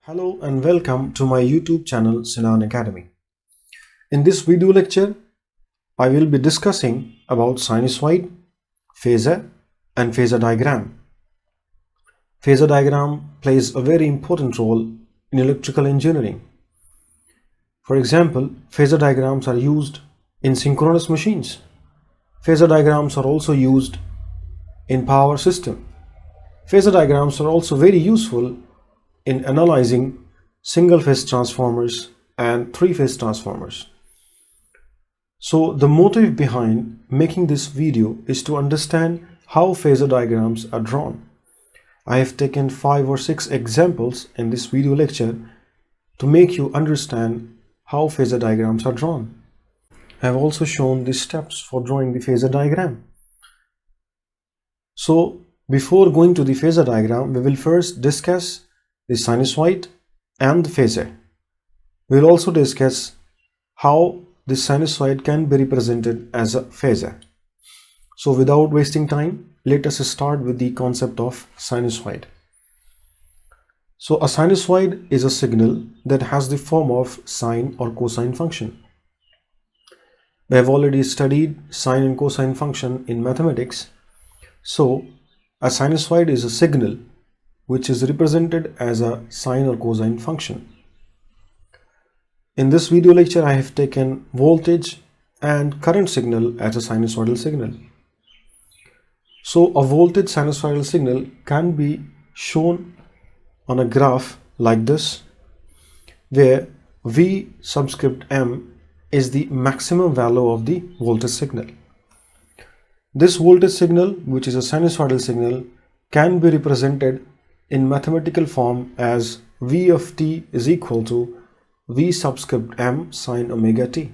Hello and welcome to my YouTube channel Senan Academy. In this video lecture, I will be discussing about sinusoid, phasor and phasor diagram. Phasor diagram plays a very important role in electrical engineering. For example, phasor diagrams are used in synchronous machines. Phasor diagrams are also used in power system. Phasor diagrams are also very useful in analyzing single-phase transformers and three-phase transformers. So the motive behind making this video is to understand how phasor diagrams are drawn. I have taken 5 or 6 examples in this video lecture to make you understand how phasor diagrams are drawn. I have also shown the steps for drawing the phasor diagram. So before going to the phasor diagram, we will first discuss the sinusoid and the phasor. We will also discuss how the sinusoid can be represented as a phasor. So without wasting time, let us start with the concept of sinusoid. So a sinusoid is a signal that has the form of sine or cosine function. We have already studied sine and cosine function in mathematics. So a sinusoid is a signal which is represented as a sine or cosine function. In this video lecture, I have taken voltage and current signal as a sinusoidal signal. So a voltage sinusoidal signal can be shown on a graph like this, where V subscript m is the maximum value of the voltage signal. This voltage signal, which is a sinusoidal signal, can be represented in mathematical form as V of t is equal to V subscript m sine omega t,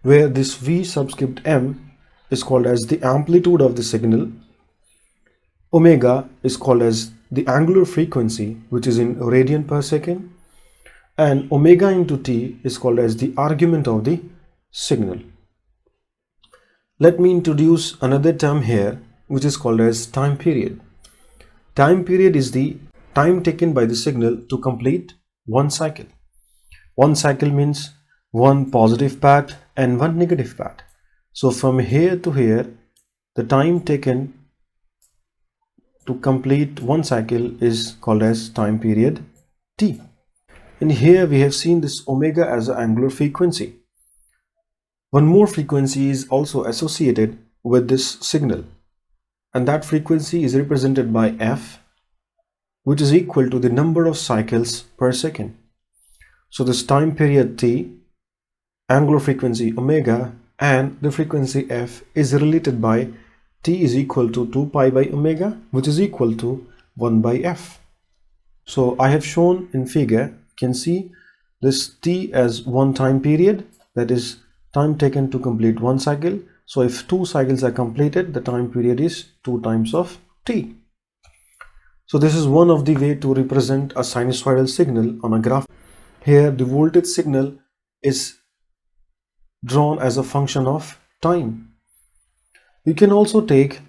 where this V subscript m is called as the amplitude of the signal, omega is called as the angular frequency, which is in radian per second, and omega into t is called as the argument of the signal. Let me introduce another term here, which is called as time period. Time period is the time taken by the signal to complete one cycle. One cycle means one positive path and one negative path. So from here to here, the time taken to complete one cycle is called as time period t. And here we have seen this omega as an angular frequency. One more frequency is also associated with this signal, and that frequency is represented by f, which is equal to the number of cycles per second. So this time period t, angular frequency omega, and the frequency f is related by t is equal to 2 pi by omega, which is equal to 1 by f. So I have shown in figure, you can see this t as one time period, that is time taken to complete one cycle. So if 2 cycles are completed, the time period is 2 times of t. So this is one of the way to represent a sinusoidal signal on a graph. Here the voltage signal is drawn as a function of time. You can also take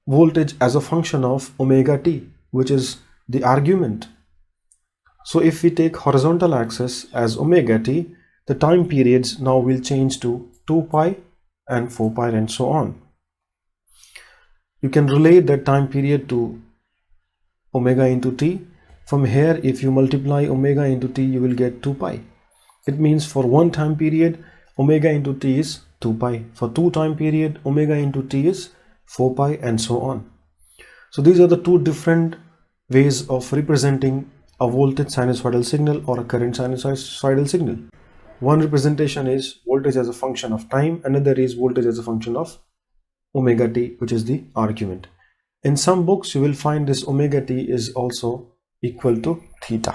voltage as a function of omega t, which is the argument. So if we take horizontal axis as omega t, the time periods now will change to 2 pi and 4 pi and so on. You can relate that time period to omega into t. From here, if you multiply omega into t, you will get 2 pi. It means for one time period, omega into t is 2 pi. For 2 time period, omega into t is 4 pi and so on. So these are the 2 different ways of representing a voltage sinusoidal signal or a current sinusoidal signal. One representation is voltage as a function of time, another is voltage as a function of omega t, which is the argument. In some books, you will find this omega t is also equal to theta.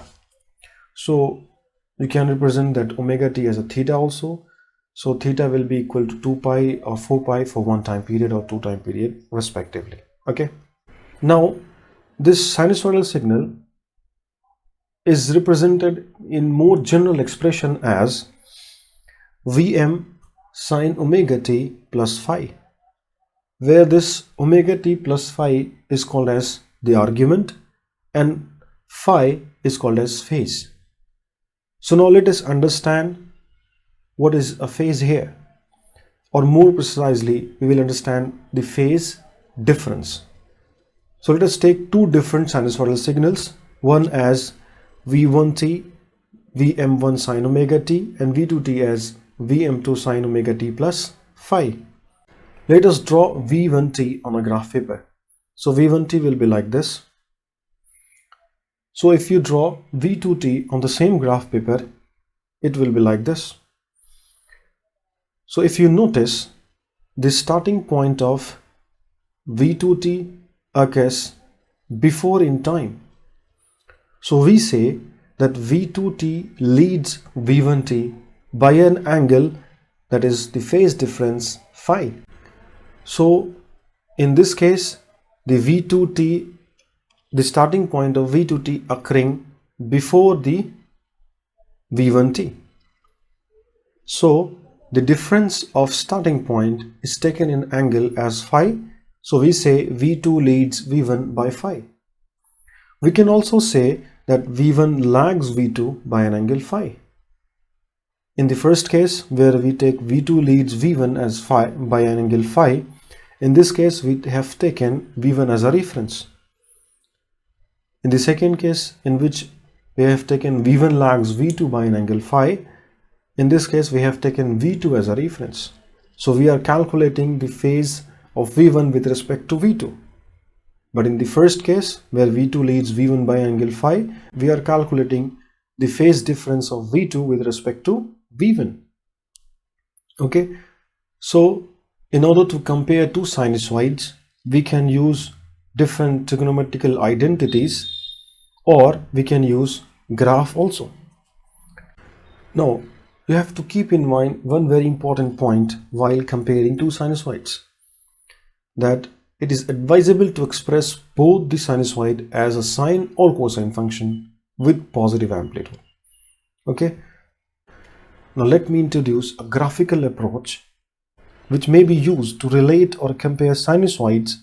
So you can represent that omega t as a theta also. So theta will be equal to 2 pi or 4 pi for one time period or 2 time period respectively. Okay. Now this sinusoidal signal is represented in more general expression as Vm sine omega t plus phi, where this omega t plus phi is called as the argument and phi is called as phase. So now let us understand what is a phase here, or more precisely we will understand the phase difference. So let us take two different sinusoidal signals, one as V1t, Vm1 sin omega t, and V2t as Vm2 sin omega t plus phi. Let us draw V1t on a graph paper. So V1t will be like this. So if you draw V2t on the same graph paper, it will be like this. So if you notice, the starting point of V2t occurs before in time. So we say that V2t leads V1t by an angle, that is the phase difference phi. So in this case, the V2t, the starting point of V2t occurring before the V1t. So the difference of starting point is taken in angle as phi. So we say V2 leads V1 by phi. We can also say that V1 lags V2 by an angle phi. In the first case, where we take V2 leads V1 as phi by an angle phi, in this case we have taken V1 as a reference. In the second case, in which we have taken V1 lags V2 by an angle phi, in this case we have taken V2 as a reference. So we are calculating the phase of V1 with respect to V2. But in the first case, where V2 leads V1 by angle phi, we are calculating the phase difference of V2 with respect to V1. Okay, so in order to compare two sinusoids, we can use different trigonometrical identities, or we can use graph also. Now, you have to keep in mind one very important point while comparing two sinusoids, that it is advisable to express both the sinusoid as a sine or cosine function with positive amplitude. Okay. Now let me introduce a graphical approach which may be used to relate or compare sinusoids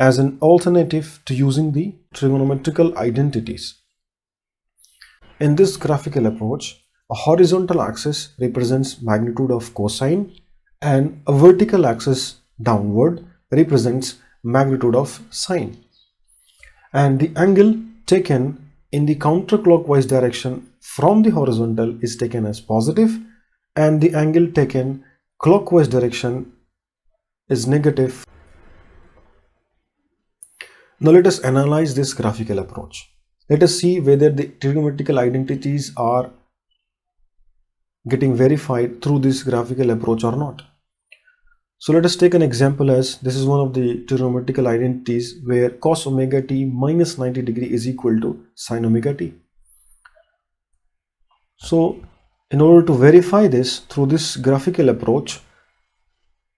as an alternative to using the trigonometrical identities. In this graphical approach, a horizontal axis represents magnitude of cosine and a vertical axis downward represents magnitude of sine, and the angle taken in the counterclockwise direction from the horizontal is taken as positive, and the angle taken clockwise direction is negative. Now let us analyze this graphical approach. Let us see whether the trigonometrical identities are getting verified through this graphical approach or not. So let us take an example, as this is one of the trigonometrical identities where cos omega t minus 90 degree is equal to sin omega t. So in order to verify this through this graphical approach,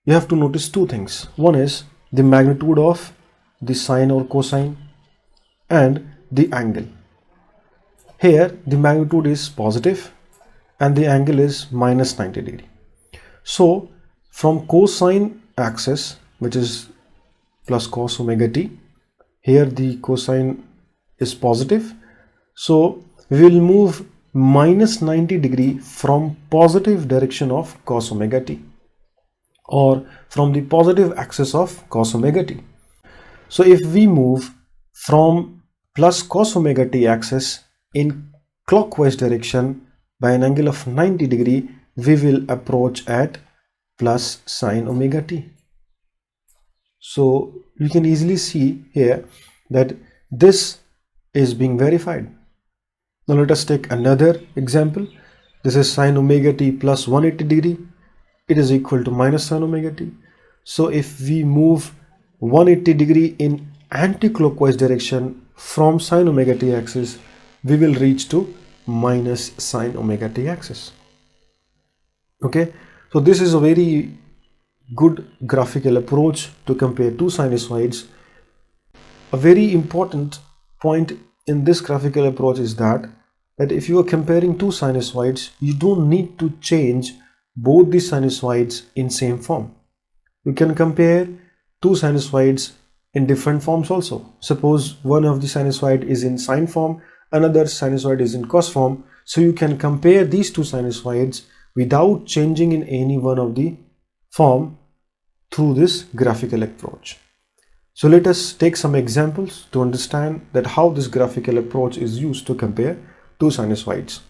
you have to notice two things. One is the magnitude of the sine or cosine and the angle. Here the magnitude is positive and the angle is minus 90 degree. So from cosine axis, which is plus cos omega t, here the cosine is positive, so we will move minus 90 degree from positive direction of cos omega t, or from the positive axis of cos omega t. So if we move from plus cos omega t axis in clockwise direction by an angle of 90 degree, we will approach at plus sin omega t. So you can easily see here that this is being verified. Now let us take another example. This is sin omega t plus 180 degree. It is equal to minus sin omega t. So if we move 180 degree in anti-clockwise direction from sin omega t axis, we will reach to minus sin omega t axis. Okay, so this is a very good graphical approach to compare two sinusoids. A very important point in this graphical approach is that if you are comparing two sinusoids, you don't need to change both the sinusoids in same form. You can compare two sinusoids in different forms also. Suppose one of the sinusoid is in sine form, another sinusoid is in cos form. So you can compare these two sinusoids without changing in any one of the form through this graphical approach. So let us take some examples to understand that how this graphical approach is used to compare two sinusoids.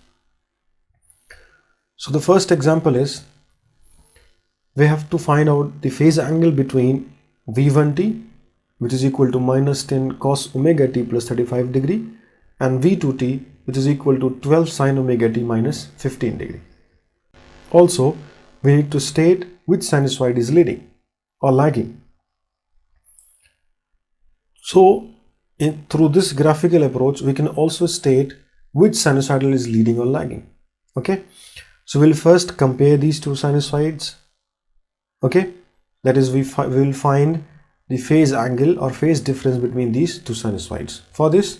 So the first example is, we have to find out the phase angle between V1t, which is equal to minus 10 cos omega t plus 35 degree, and V2t, which is equal to 12 sin omega t minus 15 degree. Also, we need to state which sinusoid is leading or lagging. So through this graphical approach, we can also state which sinusoidal is leading or lagging. Okay, so we'll first compare these two sinusoids. Okay, that is, we will find the phase angle or phase difference between these two sinusoids. For this,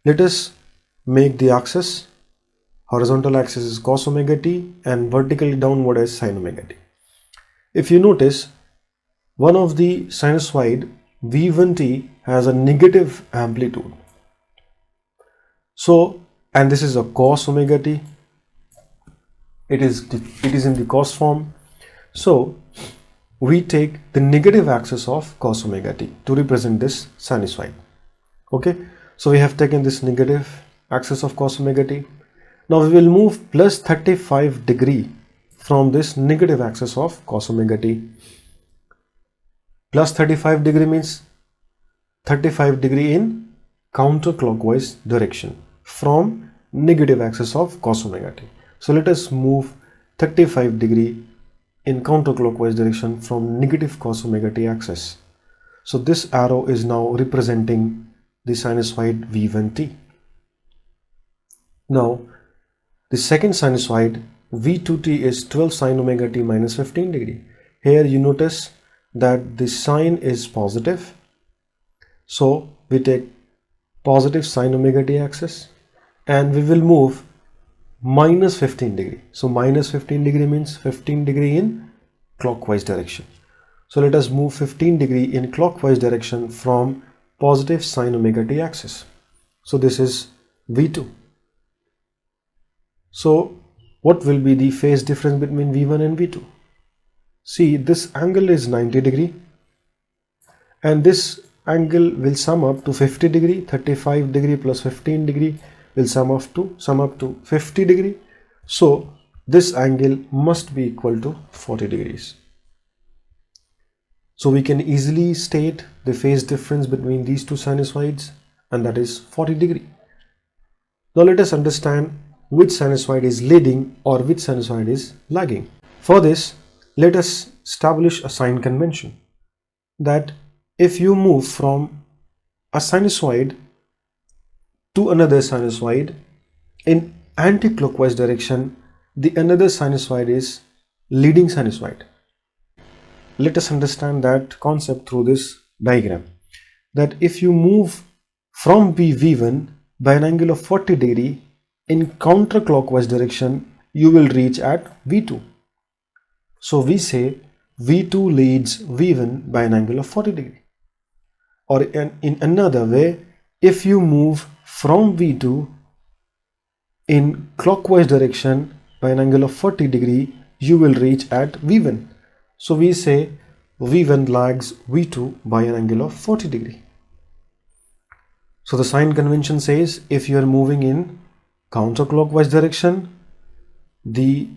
let us make the axis. Horizontal axis is cos omega t and vertically downward as sin omega t. If you notice, one of the sinusoid V1t has a negative amplitude. So, and this is a cos omega t. It is in the cos form. So we take the negative axis of cos omega t to represent this sinusoid. Okay, so we have taken this negative axis of cos omega t. Now we will move plus 35 degree from this negative axis of cos omega t. Plus 35 degree means 35 degree in counterclockwise direction from negative axis of cos omega t. So let us move 35 degree in counterclockwise direction from negative cos omega t axis. So this arrow is now representing the sinusoid V1t. Now the second sinusoid V2t is 12 sin omega t minus 15 degree. Here you notice that the sign is positive. So we take positive sin omega t axis and we will move minus 15 degree. So minus 15 degree means 15 degree in clockwise direction. So let us move 15 degree in clockwise direction from positive sin omega t axis. So this is V2. So what will be the phase difference between V1 and V2? See, this angle is 90 degree and this angle will sum up to 50 degree. 35 degree plus 15 degree will sum up to 50 degree. So this angle must be equal to 40 degrees. So we can easily state the phase difference between these two sinusoids, and that is 40 degree. Now let us understand which sinusoid is leading or which sinusoid is lagging. For this, let us establish a sign convention that if you move from a sinusoid to another sinusoid in anti-clockwise direction, the another sinusoid is leading sinusoid. Let us understand that concept through this diagram, that if you move from V1 by an angle of 40 degree in counterclockwise direction, you will reach at V2. So we say V2 leads V1 by an angle of 40 degree. Or in another way, if you move from V2 in clockwise direction by an angle of 40 degree, you will reach at V1. So we say V1 lags V2 by an angle of 40 degree. So the sign convention says if you are moving in counterclockwise direction, the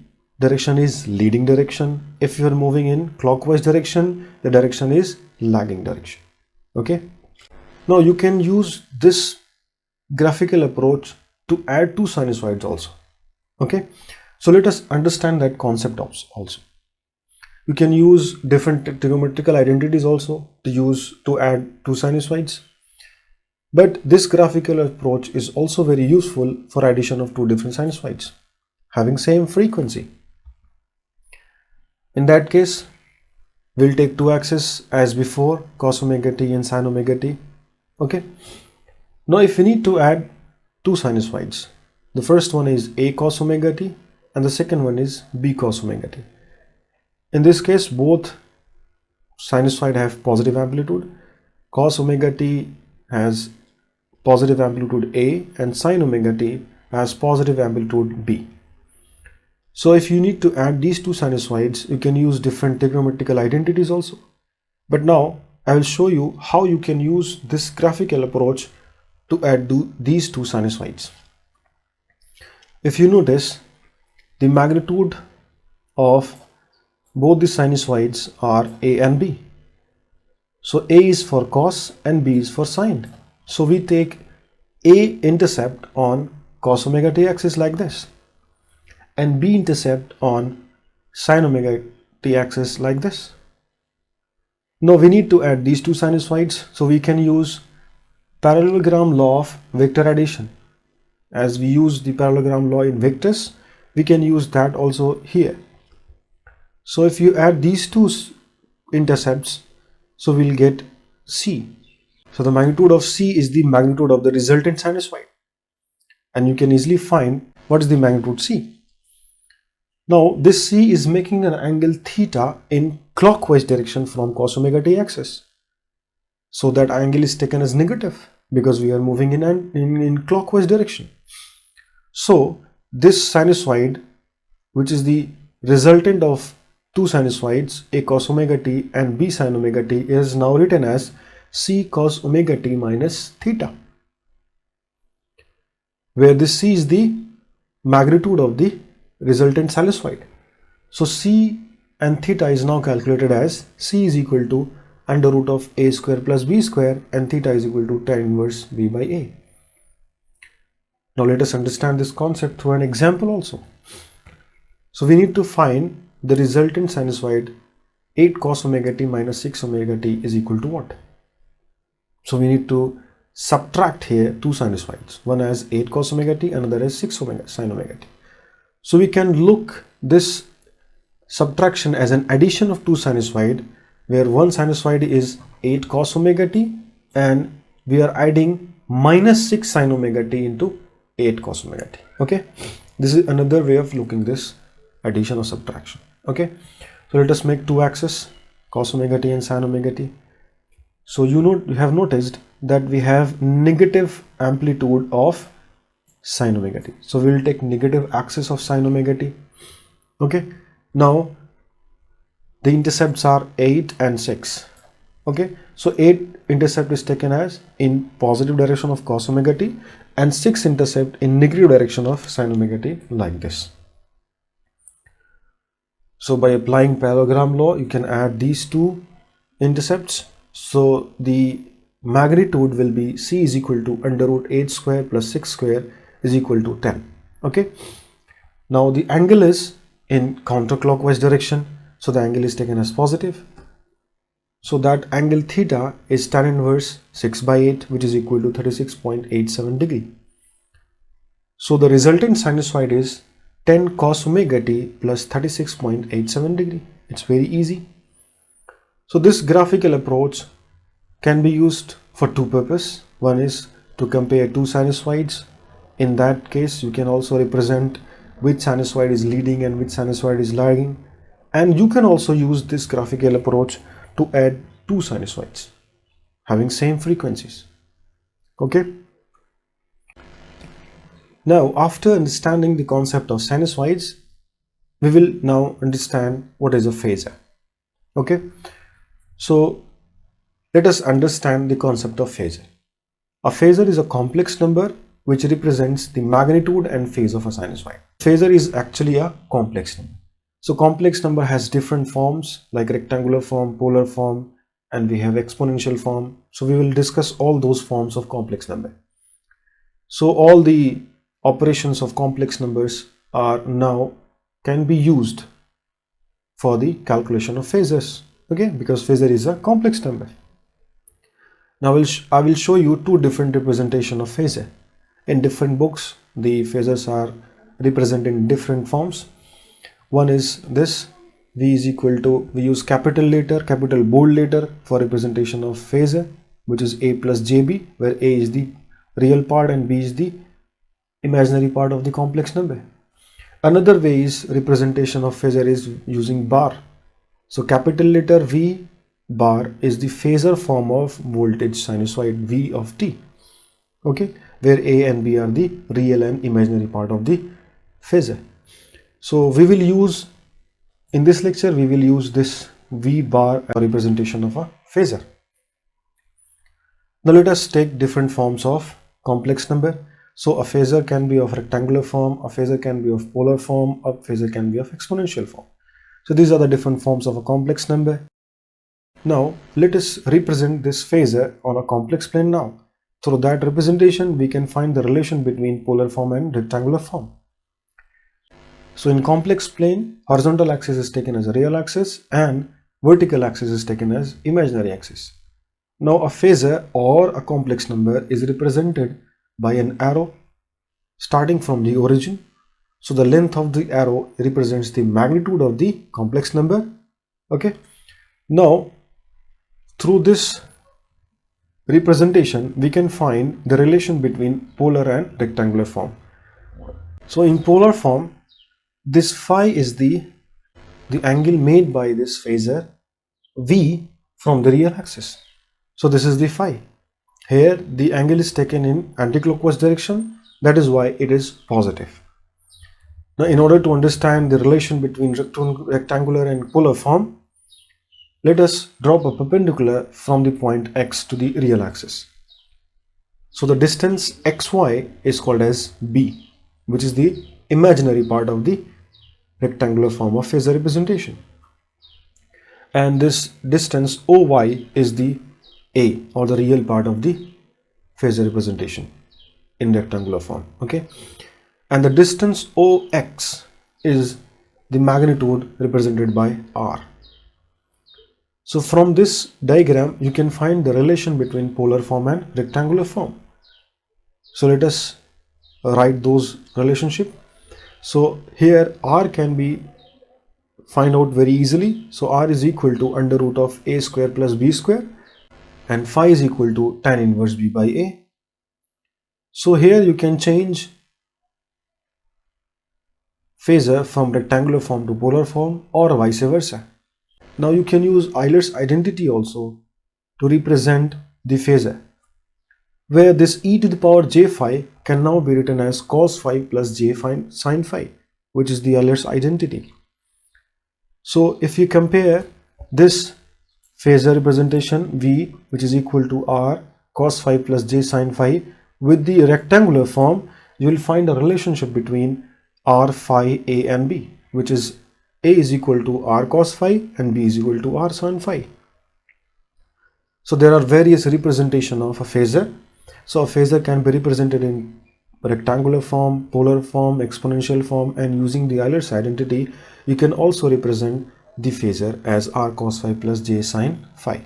direction is leading direction. If you are moving in clockwise direction, the direction is lagging direction. Okay. Now you can use this graphical approach to add two sinusoids also. Okay. So let us understand that concept also. You can use different trigonometrical identities also to add two sinusoids. But this graphical approach is also very useful for addition of two different sinusoids having same frequency. In that case, we'll take two axes as before, cos omega t and sin omega t. Okay. Now if we need to add two sinusoids, the first one is a cos omega t and the second one is b cos omega t. In this case, both sinusoid have positive amplitude. Cos omega t has positive amplitude A and sine omega t has positive amplitude B. So if you need to add these two sinusoids, you can use different trigonometrical identities also. But now I will show you how you can use this graphical approach to add these two sinusoids. If you notice, the magnitude of both the sinusoids are A and B. So A is for cos and B is for sine. So we take A intercept on cos omega t axis like this, and B intercept on sine omega t axis like this. Now we need to add these two sinusoids, so we can use parallelogram law of vector addition. As we use the parallelogram law in vectors, we can use that also here. So if you add these two intercepts, so we'll get C. So the magnitude of C is the magnitude of the resultant sinusoid, and you can easily find what is the magnitude C. Now this C is making an angle theta in clockwise direction from cos omega t axis. So that angle is taken as negative because we are moving in clockwise direction. So this sinusoid, which is the resultant of two sinusoids, A cos omega t and B sin omega t, is now written as C cos omega t minus theta, where this C is the magnitude of the resultant sinusoid. So C and theta is now calculated as C is equal to under root of A square plus B square, and theta is equal to tan inverse B by A. Now let us understand this concept through an example also. So we need to find the resultant sinusoid 8 cos omega t minus 6 omega t is equal to what? So we need to subtract here two sinusoids. One has 8 cos omega t, another has 6 sin omega t. So we can look this subtraction as an addition of two sinusoid, where one sinusoid is 8 cos omega t and we are adding minus 6 sin omega t into 8 cos omega t. Okay, this is another way of looking this addition or subtraction. Okay, so let us make two axes, cos omega t and sin omega t. So you have noticed that we have negative amplitude of sin omega t. So we will take negative axis of sin omega t. Okay, now the intercepts are 8 and 6. Okay, so 8 intercept is taken as in positive direction of cos omega t, and 6 intercept in negative direction of sin omega t, like this. So by applying parallelogram law, you can add these two intercepts. So the magnitude will be C is equal to under root 8 square plus 6 square is equal to 10. Okay, now the angle is in counterclockwise direction, so the angle is taken as positive. So that angle theta is tan inverse 6 by 8, which is equal to 36.87 degree. So the resultant sinusoid is 10 cos omega t plus 36.87 degree. It's very easy. So this graphical approach can be used for two purposes. One is to compare two sinusoids. In that case, you can also represent which sinusoid is leading and which sinusoid is lagging. And you can also use this graphical approach to add two sinusoids having same frequencies. Okay. Now, after understanding the concept of sinusoids, we will now understand what is a phasor. Okay. So let us understand the concept of phasor. A phasor is a complex number which represents the magnitude and phase of a sinusoid. Phasor is actually a complex number. So complex number has different forms like rectangular form, polar form, and we have exponential form. So we will discuss all those forms of complex number. So all the operations of complex numbers are now can be used for the calculation of phasors. Okay, because phasor is a complex number. Now I will show you two different representation of phasor. In different books, the phasors are represented in different forms. One is this, V is equal to, we use capital letter, capital bold letter for representation of phasor, which is A plus JB, where A is the real part and B is the imaginary part of the complex number. Another way is representation of phasor is using bar. So capital letter V bar is the phasor form of voltage sinusoid V of t. okay, where A and B are the real and imaginary part of the phasor. So we will use, in this lecture, we will use this V bar as a representation of a phasor. Now let us take different forms of complex number. So a phasor can be of rectangular form, a phasor can be of polar form, a phasor can be of exponential form. So these are the different forms of a complex number. Now let us represent this phasor on a complex plane now. Through that representation, we can find the relation between polar form and rectangular form. So in complex plane, horizontal axis is taken as a real axis and vertical axis is taken as imaginary axis. Now a phasor or a complex number is represented by an arrow starting from the origin. So the length of the arrow represents the magnitude of the complex number. Okay. Now through this representation, we can find the relation between polar and rectangular form. So in polar form, this phi is the angle made by this phasor V from the real axis. So this is the phi. Here the angle is taken in anti-clockwise direction. That is why it is positive. Now in order to understand the relation between rectangular and polar form, let us drop a perpendicular from the point X to the real axis. So the distance XY is called as B, which is the imaginary part of the rectangular form of phasor representation. And this distance OY is the A, or the real part of the phasor representation in rectangular form. Okay, and the distance OX is the magnitude represented by R. So from this diagram, you can find the relation between polar form and rectangular form. So let us write those relationship. So here R can be find out very easily. So R is equal to under root of A square plus B square, and phi is equal to tan inverse B by A. So here you can change phasor from rectangular form to polar form or vice versa. Now you can use Euler's identity also to represent the phasor, where this e to the power j phi can now be written as cos phi plus j sin phi, which is the Euler's identity. So if you compare this phasor representation V, which is equal to R cos phi plus j sin phi, with the rectangular form, you will find a relationship between R phi A and B, which is A is equal to R cos phi and B is equal to R sin phi. So there are various representation of a phasor. So a phasor can be represented in rectangular form, polar form, exponential form, and using the Euler's identity, you can also represent the phasor as R cos phi plus j sin phi.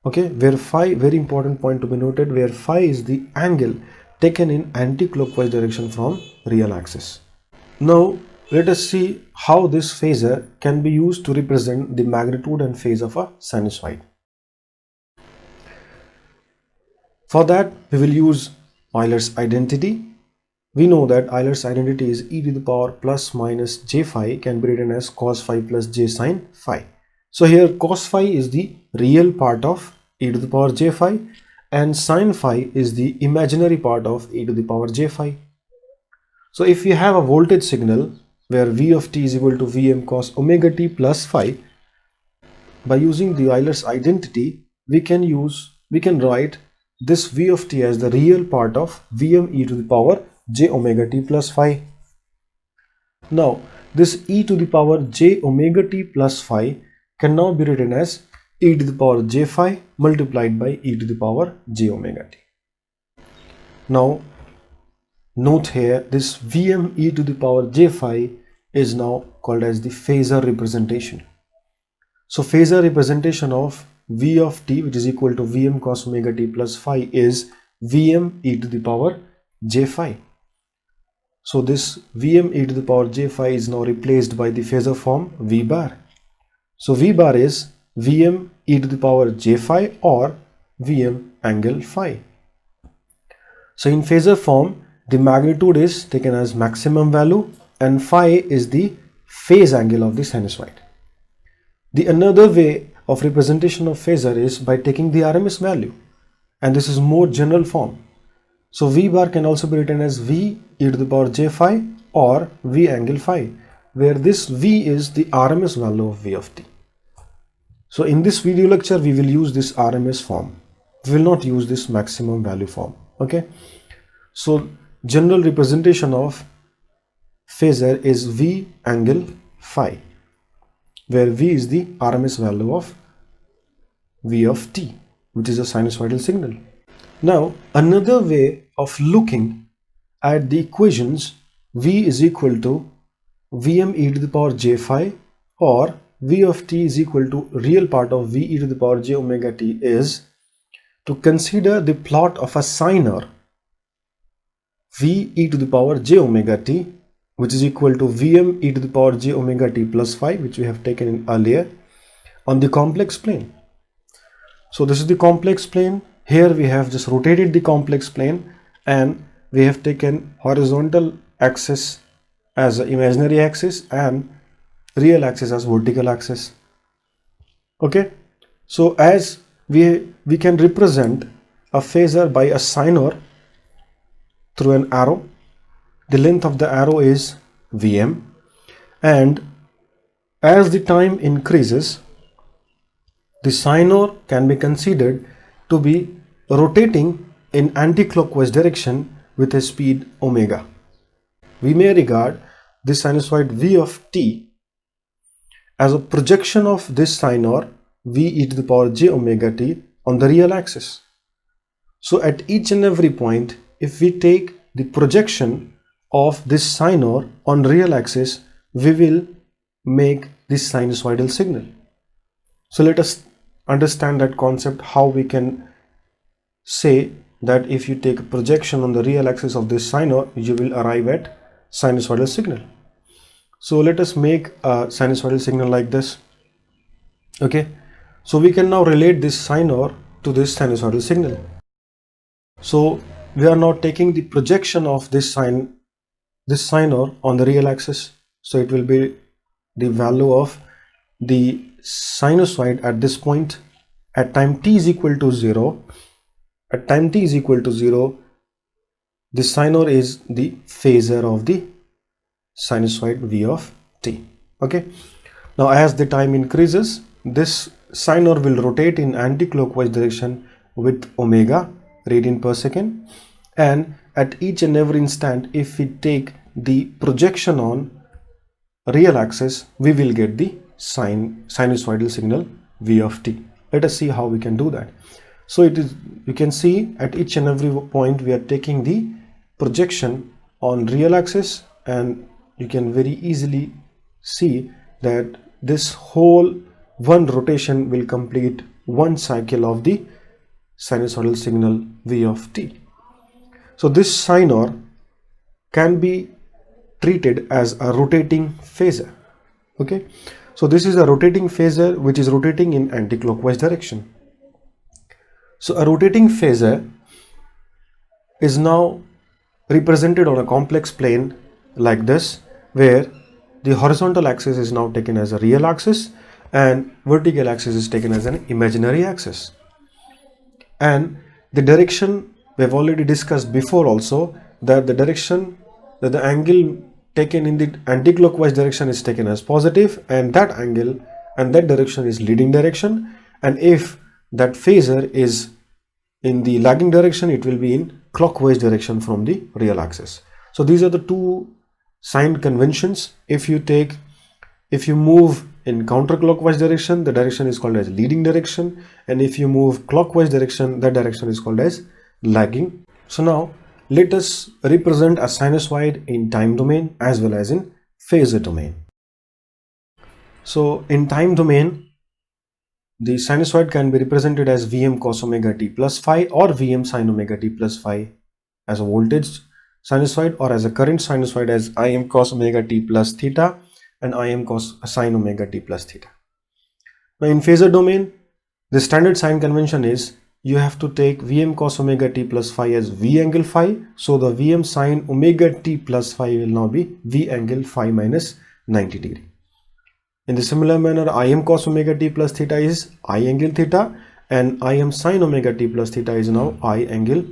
Okay, where phi, very important point to be noted, where phi is the angle taken in anti-clockwise direction from real axis. Now let us see how this phasor can be used to represent the magnitude and phase of a sinusoid. For that, we will use Euler's identity. We know that Euler's identity is e to the power plus minus j phi can be written as cos phi plus j sin phi. So here cos phi is the real part of e to the power j phi and sin phi is the imaginary part of e to the power j phi. So if we have a voltage signal where v of t is equal to Vm cos omega t plus phi, by using the Euler's identity, we can write this v of t as the real part of Vm e to the power j omega t plus phi. Now this e to the power j omega t plus phi can now be written as e to the power j phi multiplied by e to the power j omega t. Now note here, this Vm e to the power j phi is now called as the phasor representation. So phasor representation of v of t, which is equal to Vm cos omega t plus phi, is Vm e to the power j phi. So this Vm e to the power j phi is now replaced by the phasor form V bar. So V bar is Vm e to the power j phi or Vm angle phi. So in phasor form, the magnitude is taken as maximum value and phi is the phase angle of the sinusoid. The another way of representation of phasor is by taking the RMS value, and this is more general form. So V bar can also be written as V e to the power j phi or V angle phi, where this V is the RMS value of V of t. So in this video lecture, we will use this RMS form. We will not use this maximum value form. Okay. So general representation of phasor is V angle phi, where V is the RMS value of V of t, which is a sinusoidal signal. Now, another way of looking at the equations V is equal to Vm e to the power j phi or V of t is equal to real part of V e to the power j omega t is to consider the plot of a sinor V e to the power j omega t, which is equal to Vm e to the power j omega t plus phi, which we have taken in earlier, on the complex plane. So this is the complex plane. Here we have just rotated the complex plane and we have taken horizontal axis as an imaginary axis and real axis as vertical axis. Okay, so as we can represent a phasor by a sinor through an arrow. The length of the arrow is Vm, and as the time increases, the sinor can be considered to be rotating in anti-clockwise direction with a speed omega. We may regard this sinusoid V of t as a projection of this sinor V e to the power j omega t on the real axis. So at each and every point, if we take the projection of this sinor on real axis, we will make this sinusoidal signal. So let us understand that concept, how we can say that if you take a projection on the real axis of this sinor, you will arrive at sinusoidal signal. So let us make a sinusoidal signal like this. Okay, so we can now relate this sinor to this sinusoidal signal. So we are now taking the projection of this sinor on the real axis. So it will be the value of the sinusoid at this point at time t is equal to 0. At time t is equal to 0, the sinor is the phasor of the sinusoid V of t. Okay, now as the time increases, this sinor will rotate in anti-clockwise direction with omega radian per second, and at each and every instant, if we take the projection on real axis, we will get the sinusoidal signal V of t. Let us see how we can do that. So it is, you can see at each and every point we are taking the projection on real axis, and you can very easily see that this whole one rotation will complete one cycle of the sinusoidal signal V of t. So this sinor can be treated as a rotating phasor. Okay, so this is a rotating phasor which is rotating in anti-clockwise direction. So a rotating phasor is now represented on a complex plane like this, where the horizontal axis is now taken as a real axis and vertical axis is taken as an imaginary axis. And the direction we have already discussed before also, that the direction, that the angle taken in the anti-clockwise direction is taken as positive, and that angle and that direction is leading direction, and if that phasor is in the lagging direction, it will be in clockwise direction from the real axis. So these are the two sign conventions. If you move in counterclockwise direction, the direction is called as leading direction, and if you move clockwise direction, that direction is called as lagging. So now let us represent a sinusoid in time domain as well as in phasor domain. So in time domain, the sinusoid can be represented as Vm cos omega t plus phi or Vm sin omega t plus phi as a voltage sinusoid, or as a current sinusoid as Im cos omega t plus theta and Im cos sin omega t plus theta. Now in phasor domain, the standard sign convention is you have to take Vm cos omega t plus phi as V angle phi. So the Vm sin omega t plus phi will now be V angle phi minus 90 degree. In the similar manner, Im cos omega t plus theta is I angle theta, and Im sin omega t plus theta is now I angle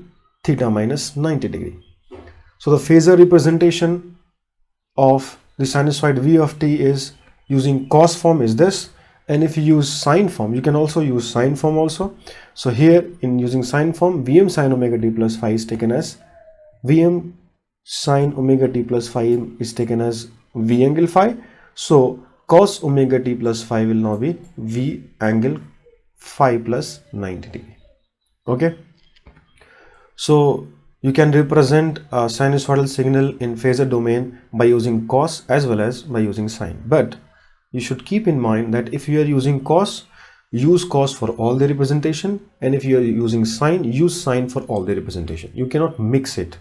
theta minus 90 degree. So the phasor representation of the sinusoid v of t is using cos form is this, and if you use sine form, you can also use sine form also. So here in using sine form, Vm sin omega t plus phi is taken as Vm sin omega t plus phi is taken as V angle phi. So cos omega t plus phi will now be V angle phi plus 90 degree. Okay. So you can represent a sinusoidal signal in phasor domain by using cos as well as by using sine. But you should keep in mind that if you are using cos, use cos for all the representation, and if you are using sine, use sine for all the representation. You cannot mix it.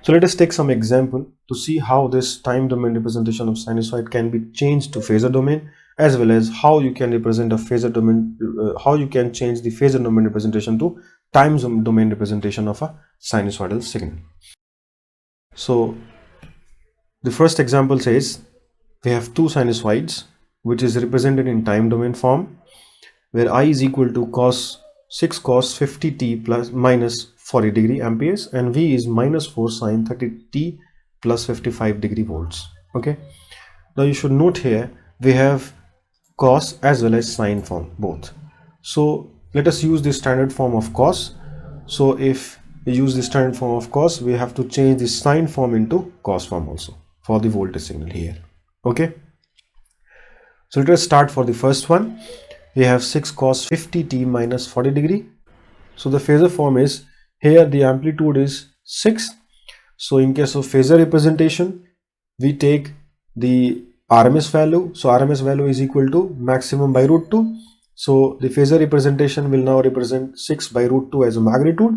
So let us take some example to see how this time domain representation of sinusoid can be changed to phasor domain, as well as how you can represent a phasor domain, how you can change the phasor domain representation to time domain representation of a sinusoidal signal. So the first example says we have two sinusoids which is represented in time domain form, where I is equal to 6 cos 50t plus minus 40 degree amperes, and V is minus 4 sin 30t plus 55 degree volts. Okay, now you should note here we have cos as well as sine form both. So let us use the standard form of cos. So if we use the standard form of cos, we have to change the sine form into cos form also for the voltage signal here. Okay, so let us start for the first one. We have 6 cos 50t minus 40 degree. So the phasor form is, here the amplitude is 6. So in case of phasor representation, we take the RMS value. So RMS value is equal to maximum by root 2. So the phasor representation will now represent 6 by root 2 as a magnitude,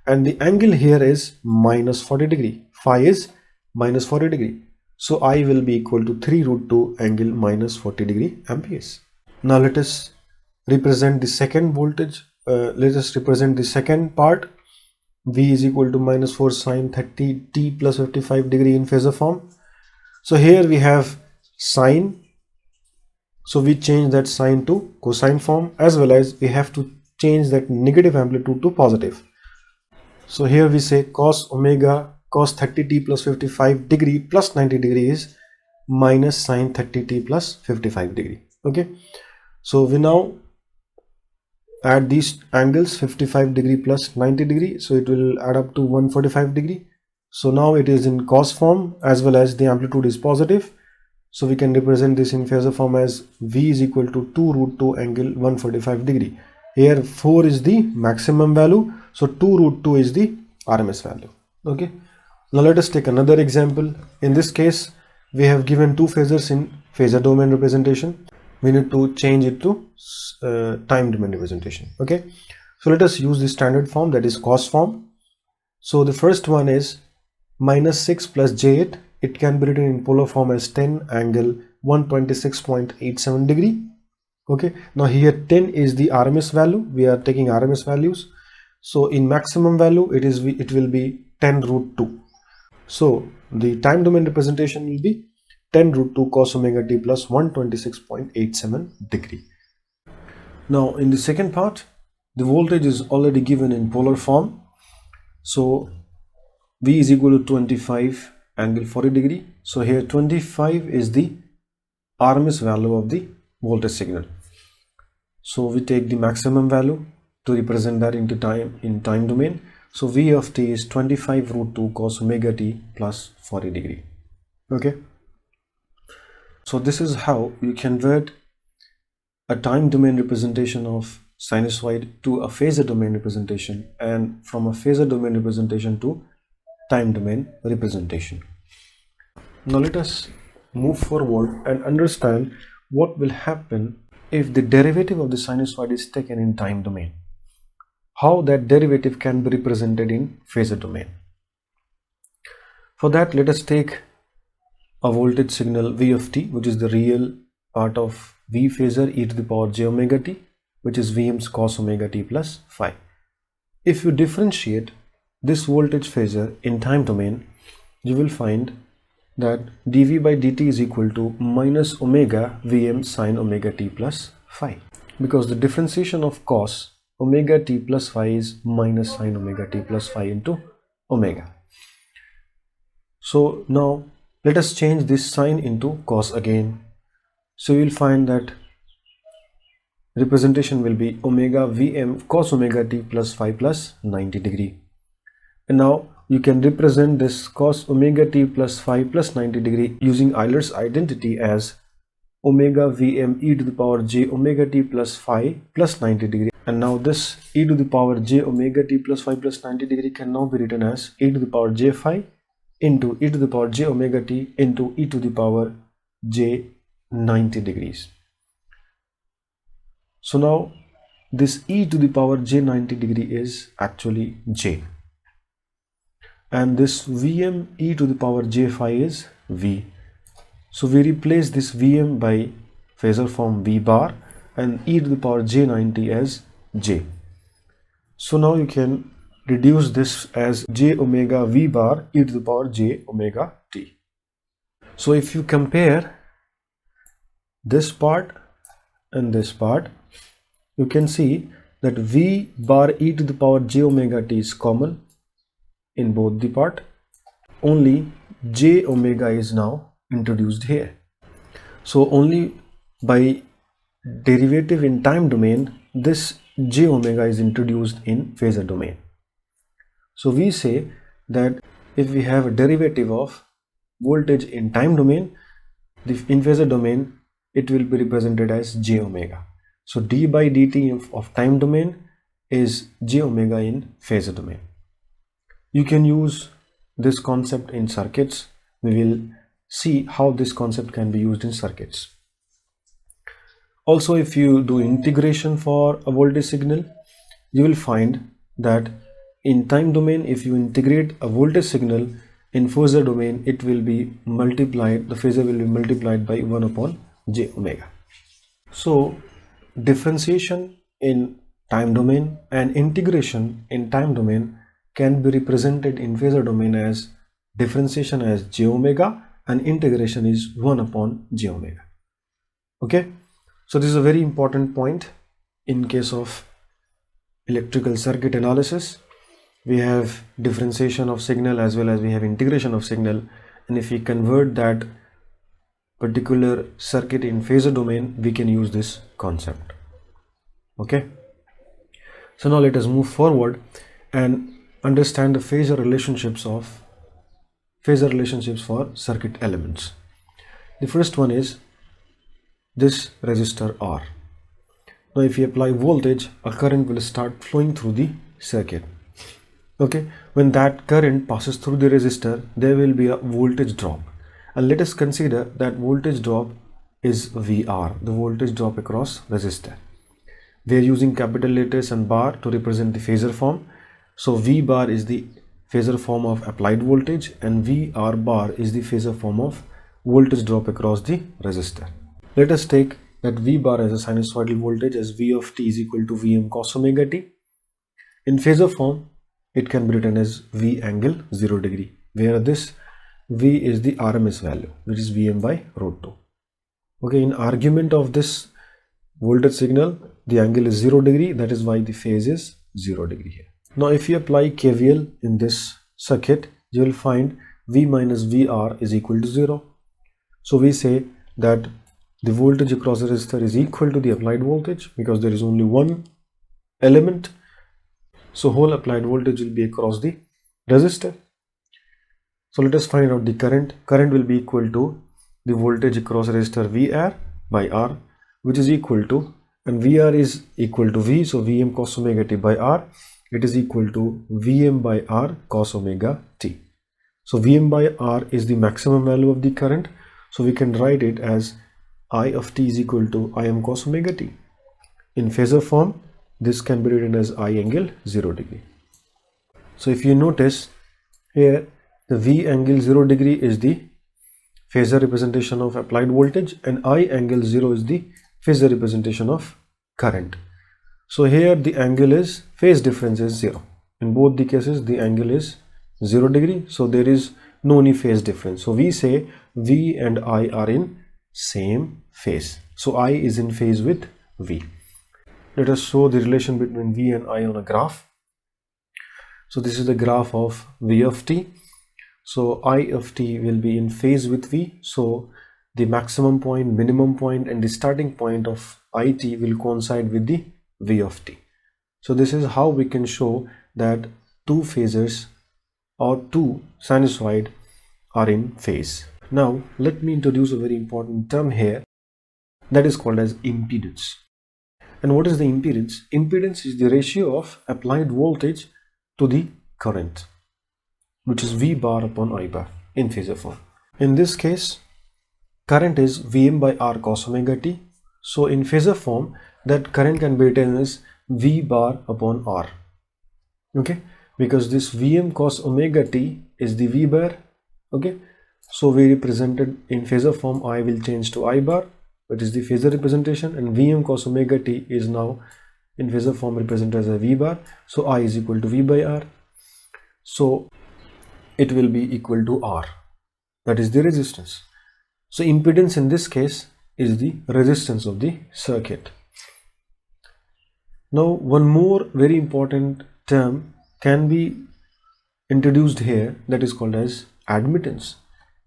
and the angle here is minus 40 degree. Phi is minus 40 degree. So I will be equal to 3 root 2 angle minus 40 degree amperes. Now let us represent the second voltage. Let us represent the second part. V is equal to minus 4 sin 30t plus 55 degree in phasor form. So here we have sine. So we change that sine to cosine form, as well as we have to change that negative amplitude to positive. So here we say cos 30t plus 55 degree plus 90 degree is minus sine 30t plus 55 degree. Okay, so we now add these angles, 55 degree plus 90 degree, so it will add up to 145 degree. So now it is in cos form, as well as the amplitude is positive. So we can represent this in phasor form as V is equal to 2 root 2 angle 145 degree. Here 4 is the maximum value, so 2 root 2 is the RMS value. Okay, now let us take another example. In this case, we have given two phasors in phasor domain representation. We need to change it to time domain representation. Okay, so let us use the standard form, that is cos form. So the first one is minus 6 plus j8. It can be written in polar form as 10 angle 126.87 degree. Okay, now here 10 is the RMS value. We are taking RMS values. So in maximum value, it will be 10 root 2. So the time domain representation will be 10 root 2 cos omega t plus 126.87 degree. Now in the second part, the voltage is already given in polar form. So V is equal to 25 angle 40 degree. So here 25 is the RMS value of the voltage signal. So we take the maximum value to represent that into time in time domain. So V of t is 25 root 2 cos omega t plus 40 degree. Okay, so this is how you convert a time domain representation of sinusoid to a phasor domain representation, and from a phasor domain representation to time domain representation. Now let us move forward and understand what will happen if the derivative of the sinusoid is taken in time domain. How that derivative can be represented in phasor domain. For that, let us take a voltage signal V of t, which is the real part of V phasor e to the power j omega t, which is Vm's cos omega t plus phi. If you differentiate this voltage phasor in time domain, you will find that dv by dt is equal to minus omega Vm sin omega t plus phi, because the differentiation of cos omega t plus phi is minus sine omega t plus phi into omega. So now let us change this sine into cos again. So you will find that representation will be omega Vm cos omega t plus phi plus 90 degree. And now you can represent this cos omega t plus phi plus 90 degree using Euler's identity as omega Vm e to the power j omega t plus phi plus 90 degree. And now this e to the power j omega t plus phi plus 90 degree can now be written as e to the power j phi into e to the power j omega t into e to the power j 90 degrees. So now this e to the power j 90 degree is actually j, and this Vm e to the power j phi is V. So we replace this Vm by phasor form V bar and e to the power j 90 as j. So now you can reduce this as j omega V bar e to the power j omega t. So if you compare this part and this part, you can see that V bar e to the power j omega t is common in both the part. Only j omega is now introduced here. So only by derivative in time domain, this j omega is introduced in phasor domain. So we say that if we have a derivative of voltage in time domain, in phasor domain it will be represented as j omega. So d by dt of time domain is j omega in phasor domain. You can use this concept in circuits. We will see how this concept can be used in circuits. Also, if you do integration for a voltage signal, you will find that in time domain, if you integrate a voltage signal, in phasor domain it will be multiplied, the phasor will be multiplied by 1 upon j omega. So differentiation in time domain and integration in time domain can be represented in phasor domain as differentiation as j omega and integration is 1 upon j omega. Okay, so this is a very important point in case of electrical circuit analysis. We have differentiation of signal as well as we have integration of signal, and if we convert that particular circuit in phasor domain, we can use this concept. Okay, so now let us move forward and understand the phasor relationships for circuit elements. The first one is this resistor R. Now if you apply voltage, a current will start flowing through the circuit. Okay, when that current passes through the resistor, there will be a voltage drop, and let us consider that voltage drop is VR, the voltage drop across resistor. We are using capital letters and bar to represent the phasor form. So V bar is the phasor form of applied voltage and VR bar is the phasor form of voltage drop across the resistor. Let us take that V bar as a sinusoidal voltage as V of t is equal to Vm cos omega t. In phasor form, it can be written as V angle 0 degree, where this V is the RMS value, which is Vm by root 2. Okay, in argument of this voltage signal, the angle is 0 degree, that is why the phase is 0 degree here. Now if you apply KVL in this circuit, you will find V minus VR is equal to 0. So we say that the voltage across the resistor is equal to the applied voltage because there is only one element. So whole applied voltage will be across the resistor. So let us find out the current. Current will be equal to the voltage across resistor VR by R, which is equal to, and VR is equal to V, so Vm cos omega t by R, it is equal to Vm by R cos omega t. So Vm by R is the maximum value of the current, so we can write it as I of t is equal to Im cos omega t. In phasor form, this can be written as I angle 0 degree. So if you notice here, the V angle 0 degree is the phasor representation of applied voltage and I angle 0 is the phasor representation of current. So here the angle is, phase difference is 0. In both the cases the angle is 0 degree, so there is no any phase difference. So we say V and I are in same phase. So I is in phase with V. let us show the relation between V and I on a graph. So this is the graph of V of t. So I of t will be in phase with V. So the maximum point, minimum point, and the starting point of it will coincide with the V of t. So this is how we can show that two phasors or two sinusoid are in phase. Now let me introduce a very important term here, that is called as impedance. And what is the impedance? Impedance is the ratio of applied voltage to the current, which is V bar upon I bar in phasor form. In this case, current is Vm by R cos omega t. So in phasor form, that current can be written as V bar upon R. Okay, because this Vm cos omega t is the V bar. Okay, so we represented in phasor form, I will change to I bar, which is the phasor representation, and Vm cos omega t is now in phasor form represented as a V bar. So I is equal to V by R. So it will be equal to R, that is the resistance. So impedance in this case is the resistance of the circuit. Now one more very important term can be introduced here, that is called as admittance.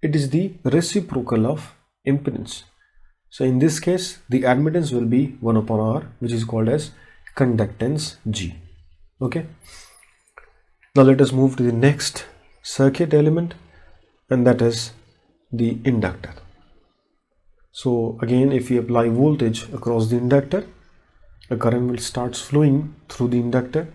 It is the reciprocal of impedance. So in this case, the admittance will be 1 upon R, which is called as conductance G. Okay. Now let us move to the next circuit element, and that is the inductor. So again, if we apply voltage across the inductor, the current will start flowing through the inductor,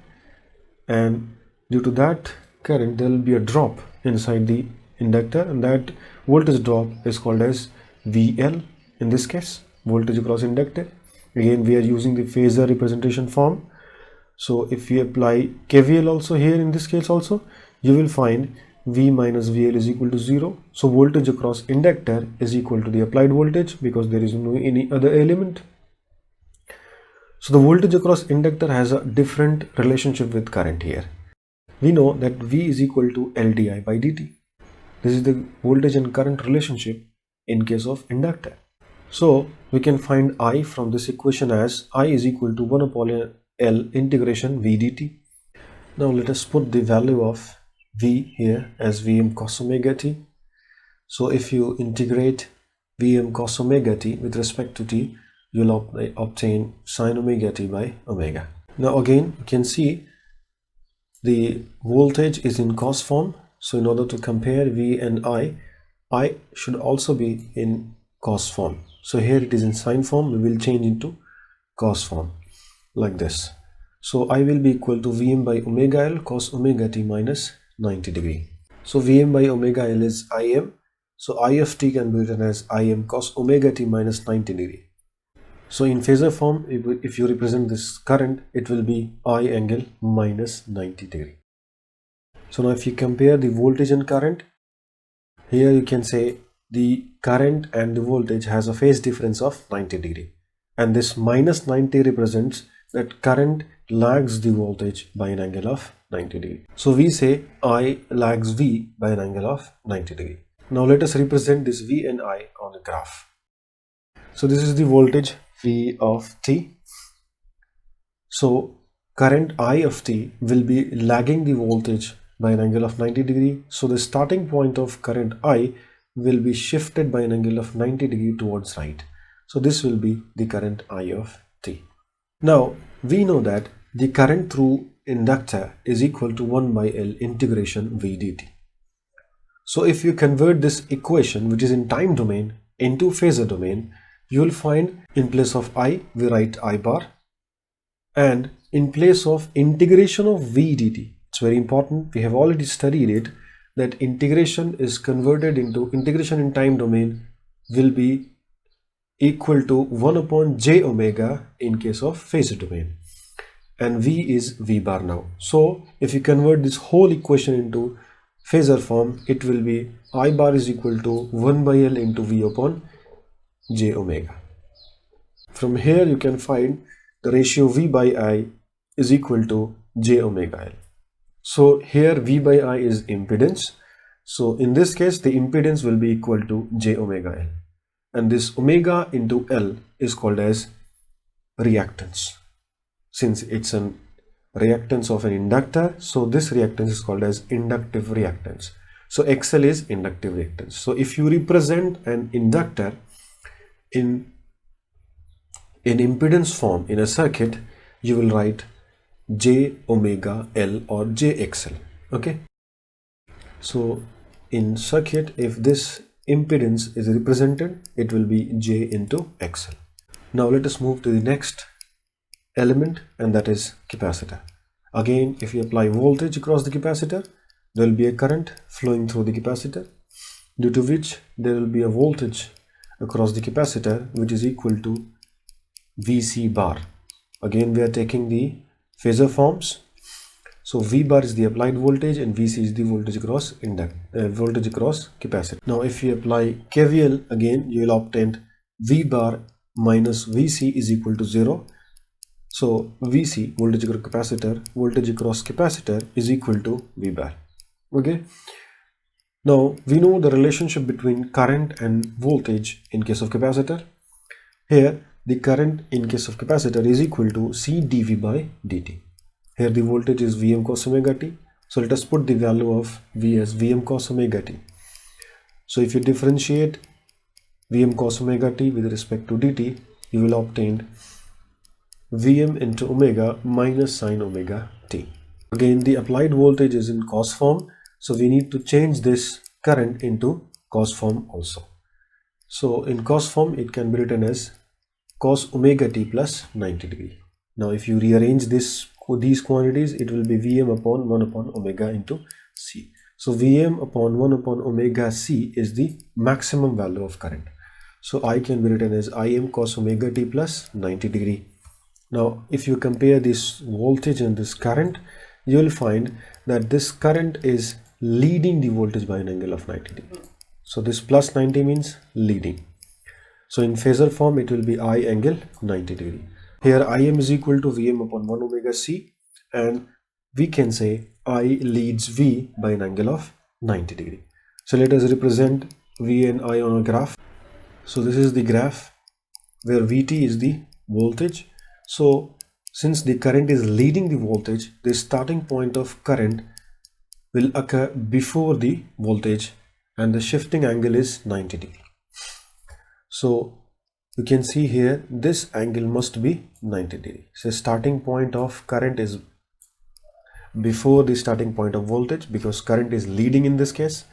and due to that current there will be a drop inside the inductor, and that voltage drop is called as VL. In this case, voltage across inductor. Again, we are using the phasor representation form. So if we apply KVL also here, in this case also, you will find V minus VL is equal to 0. So voltage across inductor is equal to the applied voltage, because there is no any other element. So the voltage across inductor has a different relationship with current here. We know that V is equal to LdI by dt. This is the voltage and current relationship in case of inductor. So we can find I from this equation as I is equal to 1 upon L integration V dt. Now let us put the value of V here as Vm cos omega t. So if you integrate Vm cos omega t with respect to t, you will obtain sin omega t by omega. Now again, you can see the voltage is in cos form. So in order to compare V and I should also be in cos form. So here it is in sine form, we will change into cos form like this. So I will be equal to Vm by omega L cos omega t minus 90 degree. So Vm by omega L is Im. So I of t can be written as Im cos omega t minus 90 degree. So in phasor form, if you represent this current, it will be I angle minus 90 degree. So now if you compare the voltage and current, here you can say the current and the voltage has a phase difference of 90 degree. And this minus 90 represents that current lags the voltage by an angle of 90 degree. So we say I lags V by an angle of 90 degree. Now let us represent this V and I on a graph. So this is the voltage V of t. So current I of t will be lagging the voltage by an angle of 90 degree. So the starting point of current I will be shifted by an angle of 90 degree towards right. So this will be the current I of t. Now we know that the current through inductor is equal to 1 by L integration V dt. So if you convert this equation, which is in time domain, into phasor domain, you will find in place of I, we write I bar, and in place of integration of V dt, it's very important, we have already studied it, that integration is converted into integration in time domain will be equal to 1 upon j omega in case of phasor domain, and V is V bar now. So if you convert this whole equation into phasor form, it will be I bar is equal to 1 by L into V upon j omega. From here you can find the ratio V by I is equal to j omega L. So here V by I is impedance. So in this case the impedance will be equal to j omega L, and this omega into L is called as reactance. since it's an reactance of an inductor, so this reactance is called as inductive reactance. So XL is inductive reactance. So if you represent an inductor in impedance form in a circuit, you will write J omega L or JXL. Okay. So in circuit, if this impedance is represented, it will be J into XL. Now let us move to the next element, and that is capacitor. Again, if you apply voltage across the capacitor, there will be a current flowing through the capacitor, due to which there will be a voltage across the capacitor which is equal to VC bar. Again, we are taking the phasor forms. So V bar is the applied voltage and VC is the voltage across capacitor. Now if you apply KVL, again you will obtain V bar minus VC is equal to 0. So VC, voltage across capacitor, is equal to V bar. Okay. Now we know the relationship between current and voltage in case of capacitor. Here the current in case of capacitor is equal to C dV by dt. Here the voltage is Vm cos omega t. So let us put the value of V as Vm cos omega t. So if you differentiate Vm cos omega t with respect to dt, you will obtain Vm into omega minus sine omega t. Again, the applied voltage is in cos form, so we need to change this current into cos form also. So in cos form, it can be written as cos omega t plus 90 degree. Now if you rearrange these quantities, it will be Vm upon 1 upon omega into C. So Vm upon 1 upon omega C is the maximum value of current. So I can be written as Im cos omega t plus 90 degree. Now if you compare this voltage and this current, you will find that this current is leading the voltage by an angle of 90 degree. So this plus 90 means leading. So in phasor form, it will be I angle 90 degree. Here Im is equal to Vm upon 1 omega C, and we can say I leads V by an angle of 90 degree. So let us represent V and I on a graph. So this is the graph where Vt is the voltage. So since the current is leading the voltage, the starting point of current will occur before the voltage and the shifting angle is 90 degree. So you can see here this angle must be 90 degree. So starting point of current is before the starting point of voltage because current is leading in this case,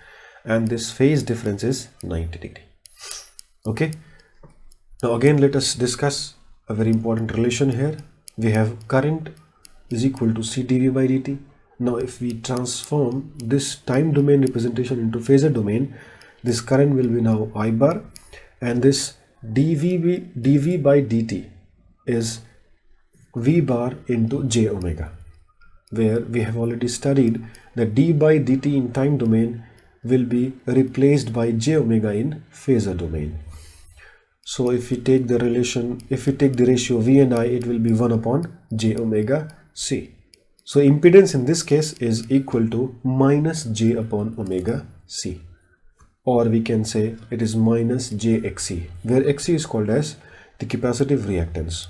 and this phase difference is 90 degree. Okay. Now again let us discuss a very important relation here. We have current is equal to C dV by dt. Now if we transform this time domain representation into phasor domain, this current will be now I bar, and this dV by dt is V bar into j omega, where we have already studied that d by dt in time domain will be replaced by j omega in phasor domain. So if we take the ratio V and I, it will be 1 upon j omega C. So impedance in this case is equal to minus j upon omega C, or we can say it is minus jXC, where Xc is called as the capacitive reactance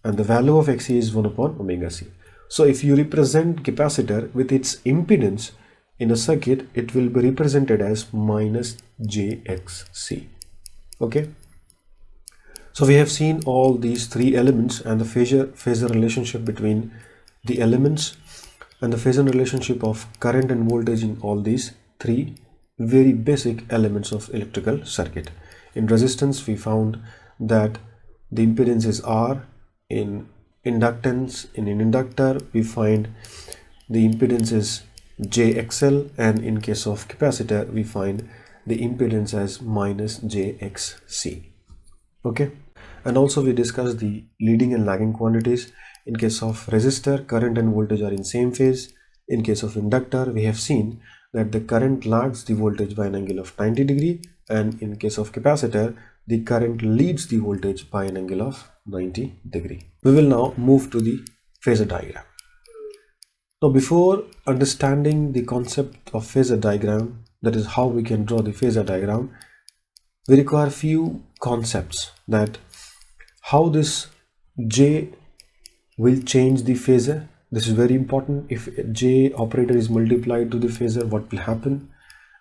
and the value of Xc is 1 upon omega C. So if you represent capacitor with its impedance in a circuit, it will be represented as minus jXc. Okay. So we have seen all these three elements and the phasor relationship between the elements and the phasor relationship of current and voltage in all these three very basic elements of electrical circuit. In resistance, we found that the impedance is R. In inductance, in an inductor, we find the impedance is JXL, and in case of capacitor, we find the impedance as minus JXC. Okay. And also we discussed the leading and lagging quantities. In case of resistor, current and voltage are in same phase. In case of inductor, we have seen that the current lags the voltage by an angle of 90 degree, and in case of capacitor, the current leads the voltage by an angle of 90 degree. We will now move to the phasor diagram. Now before understanding the concept of phasor diagram, that is how we can draw the phasor diagram, we require few concepts, that how this J will change the phasor. This is very important. If j operator is multiplied to the phasor, what will happen?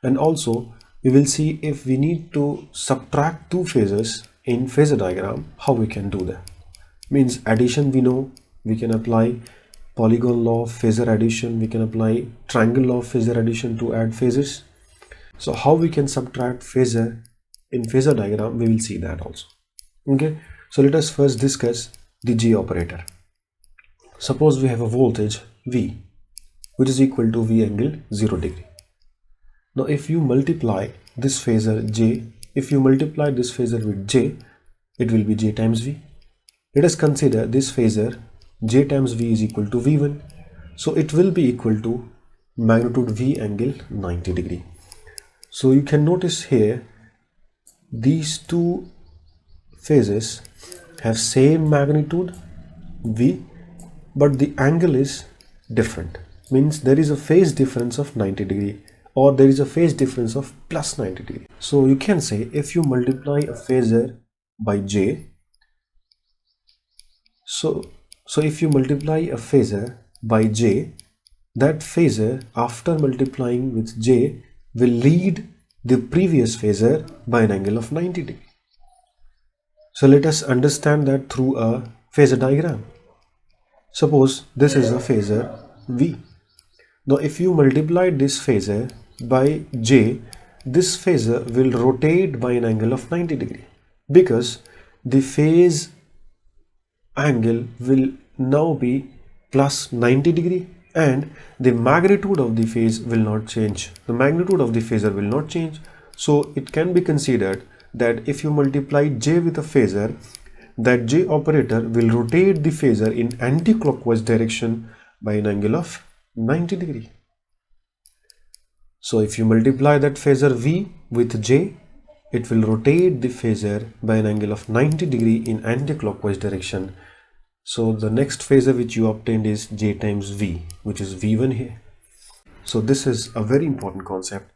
And also we will see if we need to subtract two phasors in phasor diagram, how we can do that. Means addition, we know we can apply polygon law of phasor addition, we can apply triangle law of phasor addition to add phasors. So how we can subtract phasor in phasor diagram, we will see that also. Okay, so let us first discuss the J operator. Suppose we have a voltage V which is equal to V angle 0 degree. Now if you multiply this phasor J, if you multiply this phasor with J, it will be J times V. Let us consider this phasor J times V is equal to V1. So it will be equal to magnitude V angle 90 degree. So you can notice here these two phases have same magnitude V, but the angle is different. Means there is a phase difference of 90 degree, or there is a phase difference of plus 90 degree. So you can say if you multiply a phasor by J, so if you multiply a phasor by J, that phasor after multiplying with J will lead the previous phasor by an angle of 90 degree. So let us understand that through a phasor diagram. Suppose this is a phasor V. Now if you multiply this phasor by J, this phasor will rotate by an angle of 90 degree, because the phase angle will now be plus 90 degree and the magnitude of the phase will not change. The magnitude of the phasor will not change. So it can be considered that if you multiply J with a phasor, that J operator will rotate the phasor in anti-clockwise direction by an angle of 90 degree. So if you multiply that phasor V with J, it will rotate the phasor by an angle of 90 degree in anti-clockwise direction. So the next phasor which you obtained is J times V, which is V1 here. So this is a very important concept,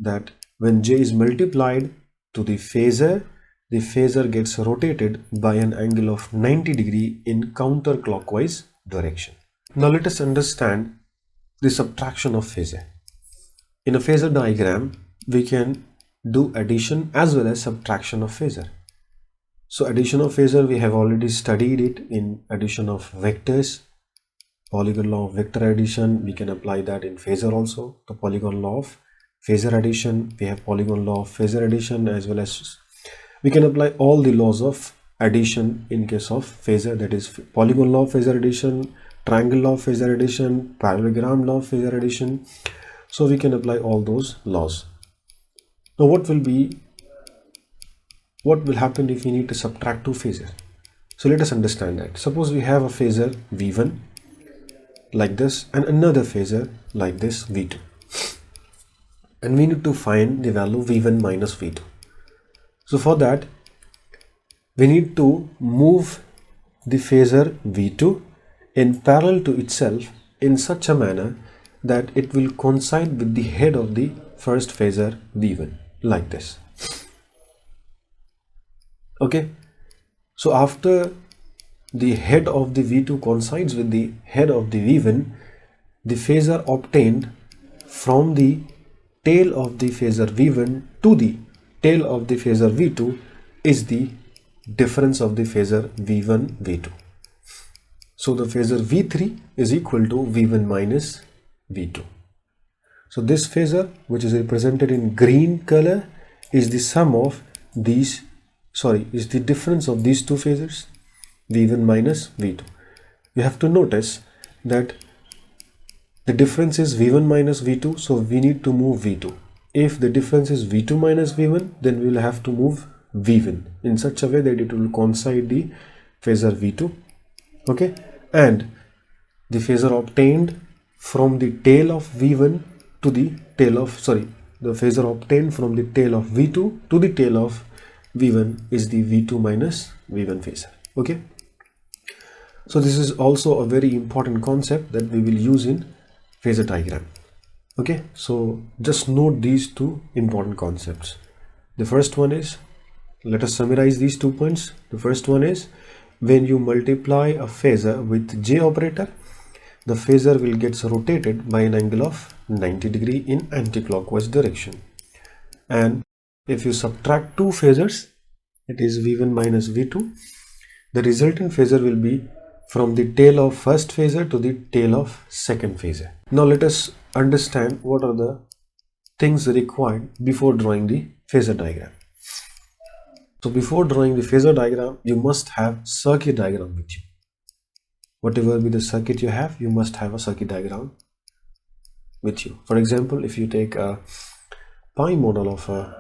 that when J is multiplied to the phasor gets rotated by an angle of 90 degree in counterclockwise direction. Now let us understand the subtraction of phasor. In a phasor diagram, we can do addition as well as subtraction of phasor. So addition of phasor, we have already studied it in addition of vectors. Polygon law of vector addition, we can apply that in phasor also. The polygon law of phasor addition, we have polygon law of phasor addition, as well as we can apply all the laws of addition in case of phasor, that is polygon law of phasor addition, triangle law of phasor addition, parallelogram law of phasor addition. So we can apply all those laws. Now what will happen if we need to subtract two phasors? So let us understand that. Suppose we have a phasor V1 like this and another phasor like this V2, and we need to find the value V1 minus V2. So for that we need to move the phasor V2 in parallel to itself in such a manner that it will coincide with the head of the first phasor V1 like this. Okay, so after the head of the V2 coincides with the head of the V1, the phasor obtained from the tail of the phasor V1 to the tail of the phasor V2 is the difference of the phasor V1 V2. So the phasor V3 is equal to V1 minus V2. So this phasor, which is represented in green color, is the sum of these, is the difference of these two phasors, V1 minus V2. You have to notice that the difference is V1 minus V2, so we need to move V2. If the difference is V2 minus V1, then we will have to move V1 in such a way that it will coincide the phasor V2. Okay, and the phasor obtained from the tail of V1 to the tail of, the phasor obtained from the tail of V2 to the tail of V1 is the V2 minus V1 phasor. Okay, so this is also a very important concept that we will use in phasor diagram. Okay, so just note these two important concepts. The first one is, let us summarize these 2 points. The first one is, when you multiply a phasor with J operator, the phasor will get rotated by an angle of 90° in anti-clockwise direction. And if you subtract two phasors, it is V1 minus V2, the resultant phasor will be from the tail of first phasor to the tail of second phasor. Now let us understand what are the things required before drawing the phasor diagram. So before drawing the phasor diagram, you must have circuit diagram with you. Whatever be the circuit you have, you must have a circuit diagram with you. For example, if you take a pi model of a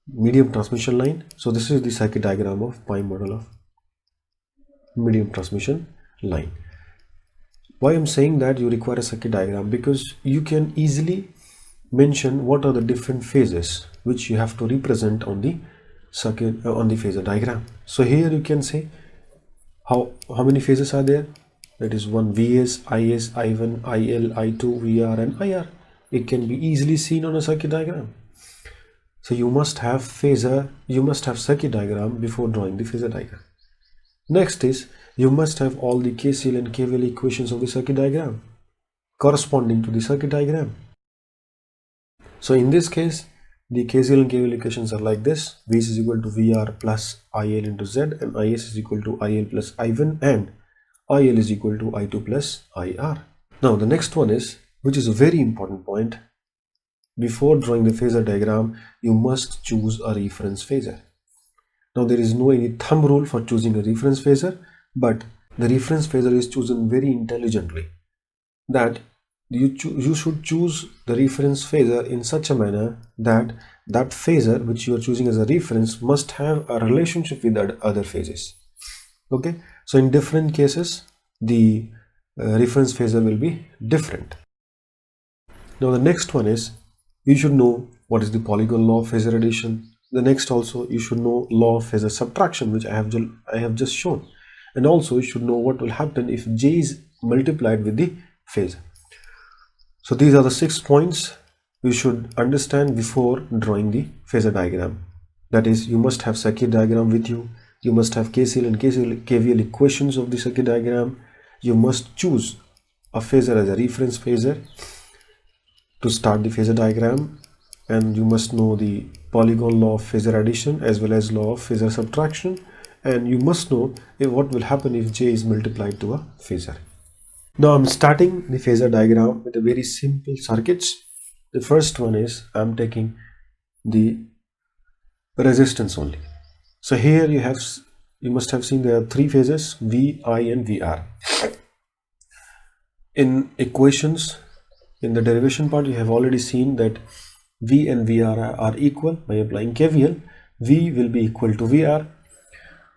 medium transmission line, so this is the circuit diagram of pi model of medium transmission line. Why I'm saying that you require a circuit diagram? Because you can easily mention what are the different phases which you have to represent on the circuit on the phasor diagram. So here you can say how many phases are there. That is one Vs, Is, I1, IL, I2, VR and IR. It can be easily seen on a circuit diagram. So you must have circuit diagram before drawing the phasor diagram. Next is you must have all the KCL and KVL equations of the circuit diagram corresponding to the circuit diagram. So in this case, the KCL and KVL equations are like this: Vs is equal to VR plus IL into Z, and Is is equal to IL plus I1, and IL is equal to I2 plus IR. Now the next one is, which is a very important point, before drawing the phasor diagram, you must choose a reference phasor. Now there is no any thumb rule for choosing a reference phasor, but the reference phasor is chosen very intelligently. That you should choose the reference phasor in such a manner that that phasor which you are choosing as a reference must have a relationship with other phases. Okay, so in different cases the reference phasor will be different. Now the next one is, you should know what is the polygon law of phasor addition. The next also, you should know law of phasor subtraction, which I have just shown, and also you should know what will happen if J is multiplied with the phasor. So these are the 6 points you should understand before drawing the phasor diagram. That is, you must have circuit diagram with you. You must have KCL and KVL equations of the circuit diagram. You must choose a phasor as a reference phasor to start the phasor diagram, and you must know the polygon law of phasor addition as well as law of phasor subtraction, and you must know what will happen if J is multiplied to a phasor. Now I'm starting the phasor diagram with a very simple circuits. The first one is, I'm taking the resistance only. So here you must have seen there are 3 phases, V, I and VR. In equations, in the derivation part, you have already seen that V and VR are equal. By applying KVL, V will be equal to VR.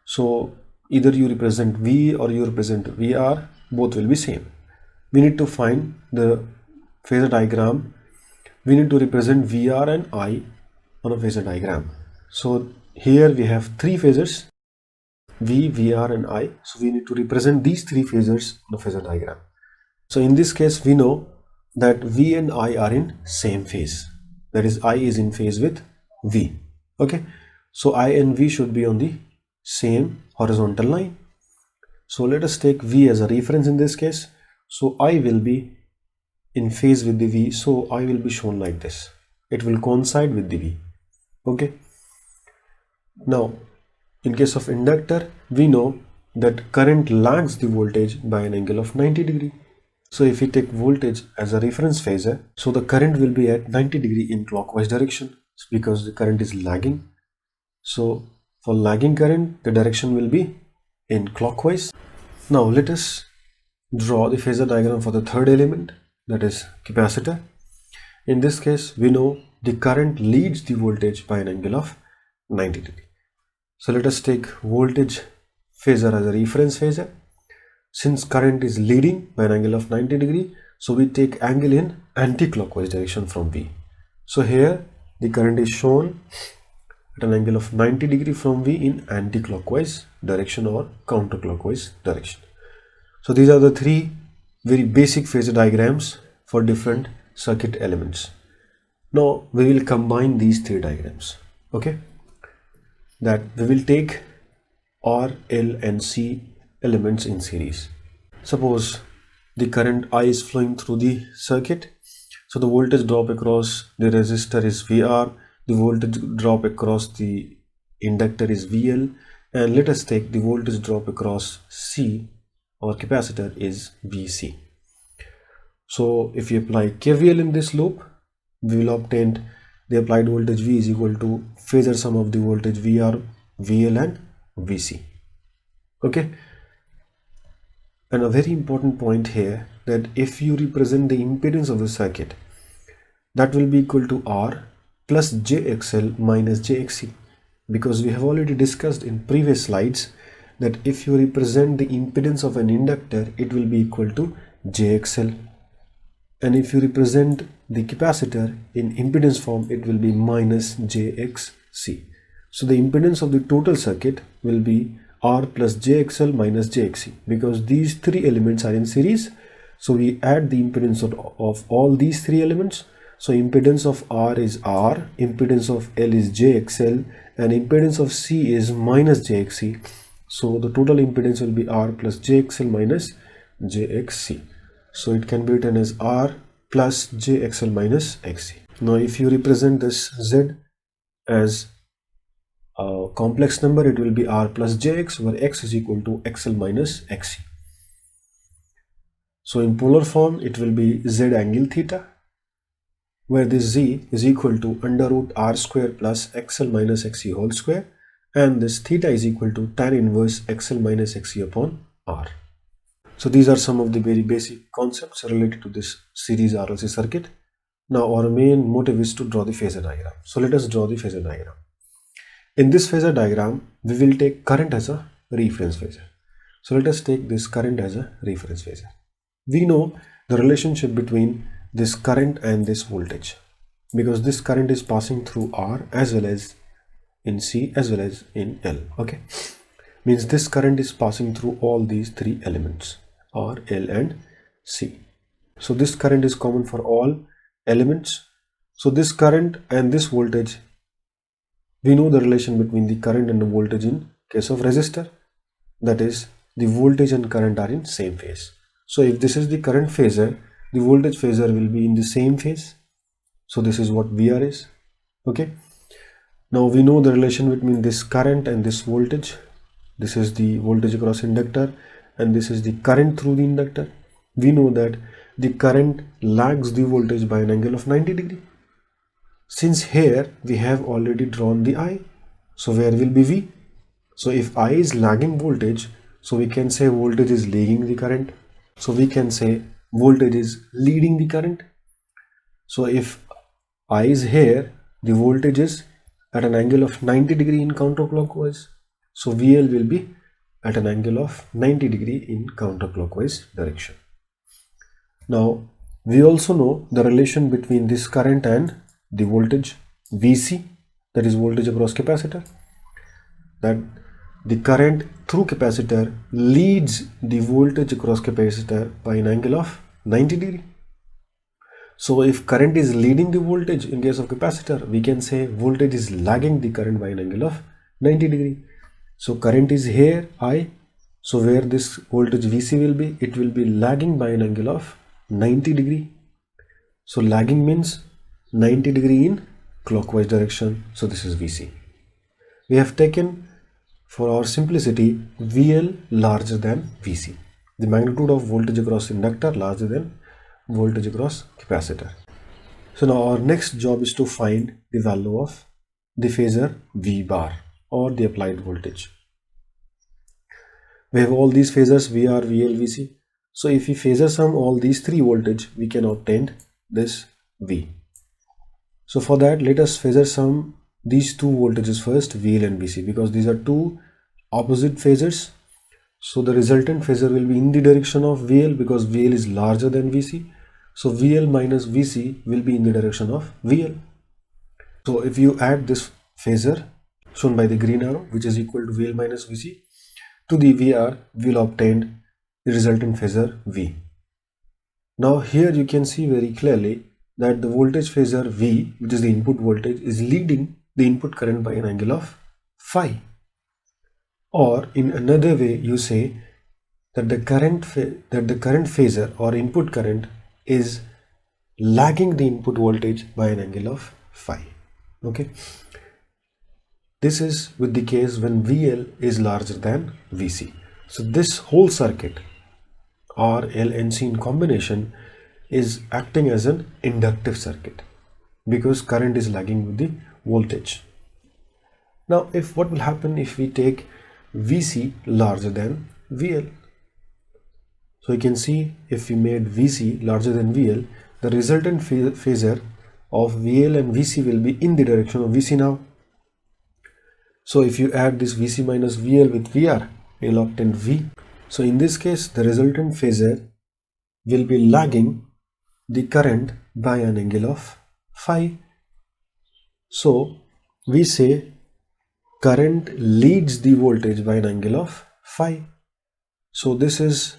So either you represent V or you represent VR, both will be same. We need to find the phasor diagram. We need to represent VR and I on a phasor diagram. So here we have 3 phasors, V, VR and I. So we need to represent these 3 phasors on a phasor diagram. So in this case, we know that V and I are in same phase. That is, I is in phase with V. Okay, so I and V should be on the same horizontal line. So let us take V as a reference in this case. So I will be in phase with the V, so I will be shown like this. It will coincide with the V. Okay, now in case of inductor, we know that current lags the voltage by an angle of 90 degree. So if we take voltage as a reference phasor, so the current will be at 90 degree in clockwise direction because the current is lagging. So for lagging current, the direction will be in clockwise. Now let us draw the phasor diagram for the third element, that is capacitor. In this case, we know the current leads the voltage by an angle of 90 degree. So let us take voltage phasor as a reference phasor. Since current is leading by an angle of 90 degree, so we take angle in anti-clockwise direction from V. So here the current is shown at an angle of 90 degree from V in anti-clockwise direction or counterclockwise direction. So these are the 3 very basic phasor diagrams for different circuit elements. Now we will combine these 3 diagrams. Okay, that we will take R, L and C elements in series. Suppose the current I is flowing through the circuit. So the voltage drop across the resistor is VR, the voltage drop across the inductor is VL, and let us take the voltage drop across C or capacitor is VC. So if we apply KVL in this loop, we will obtain the applied voltage V is equal to phasor sum of the voltage VR, VL and VC. Okay. And a very important point here, that if you represent the impedance of the circuit, that will be equal to R plus JXL minus JXC, because we have already discussed in previous slides that if you represent the impedance of an inductor, it will be equal to JXL, and if you represent the capacitor in impedance form, it will be minus JXC. So the impedance of the total circuit will be R plus JXL minus JXC, because these three elements are in series. So we add the impedance of all these three elements. So impedance of R is R, impedance of L is JXL, and impedance of C is minus JXC. So the total impedance will be R plus JXL minus JXC. So it can be written as R plus JXL minus XC. Now if you represent this Z as a complex number, it will be R plus JX, where X is equal to XL minus XC. So in polar form, it will be Z angle theta, where this Z is equal to under root R square plus XL minus XC whole square, and this theta is equal to tan inverse XL minus XC upon R. So these are some of the very basic concepts related to this series RLC circuit. Now our main motive is to draw the phasor diagram. So let us draw the phasor diagram. In this phasor diagram, we will take current as a reference phasor. So let us take this current as a reference phasor. We know the relationship between this current and this voltage, because this current is passing through R as well as in C as well as in L. Okay, means this current is passing through all these three elements, R, L and C. So this current is common for all elements. So this current and this voltage, we know the relation between the current and the voltage in case of resistor, that is the voltage and current are in same phase. So if this is the current phasor, the voltage phasor will be in the same phase. So this is what VR is. Okay, now we know the relation between this current and this voltage. This is the voltage across inductor and this is the current through the inductor. We know that the current lags the voltage by an angle of 90 degree. Since here we have already drawn the I, so where will be V? So if I is lagging voltage, so we can say voltage is lagging the current. So we can say voltage is leading the current. So if I is here, the voltage is at an angle of 90 degree in counterclockwise. So VL will be at an angle of 90 degree in counterclockwise direction. Now we also know the relation between this current and the voltage VC, that is voltage across capacitor, that the current through capacitor leads the voltage across capacitor by an angle of 90 degree. So if current is leading the voltage in case of capacitor, we can say voltage is lagging the current by an angle of 90 degree. So current is here I, so where this voltage VC will be, it will be lagging by an angle of 90 degree. So lagging means 90 degree in clockwise direction. So this is VC. We have taken, for our simplicity, VL larger than VC. The magnitude of voltage across inductor larger than voltage across capacitor. So now our next job is to find the value of the phasor V bar, or the applied voltage. We have all these phasors VR, VL, VC. So if we phasor sum all these three voltage, we can obtain this V. So for that, let us phasor sum these two voltages first, VL and VC, because these are two opposite phasors. So the resultant phasor will be in the direction of VL, because VL is larger than VC. So VL minus VC will be in the direction of VL. So if you add this phasor shown by the green arrow, which is equal to VL minus VC, to the VR, we will obtain the resultant phasor V. Now here you can see very clearly that the voltage phasor V, which is the input voltage, is leading the input current by an angle of phi. Or in another way, you say that the current phasor or input current is lagging the input voltage by an angle of phi. Okay, this is with the case when VL is larger than VC. So this whole circuit R, L and C in combination is acting as an inductive circuit because current is lagging with the voltage. Now what will happen if we take VC larger than VL? So you can see if we made VC larger than VL, the resultant phasor of VL and VC will be in the direction of VC now. So if you add this VC minus VL with VR, you'll obtain V. So in this case, the resultant phasor will be lagging the current by an angle of phi. So we say current leads the voltage by an angle of phi. So this is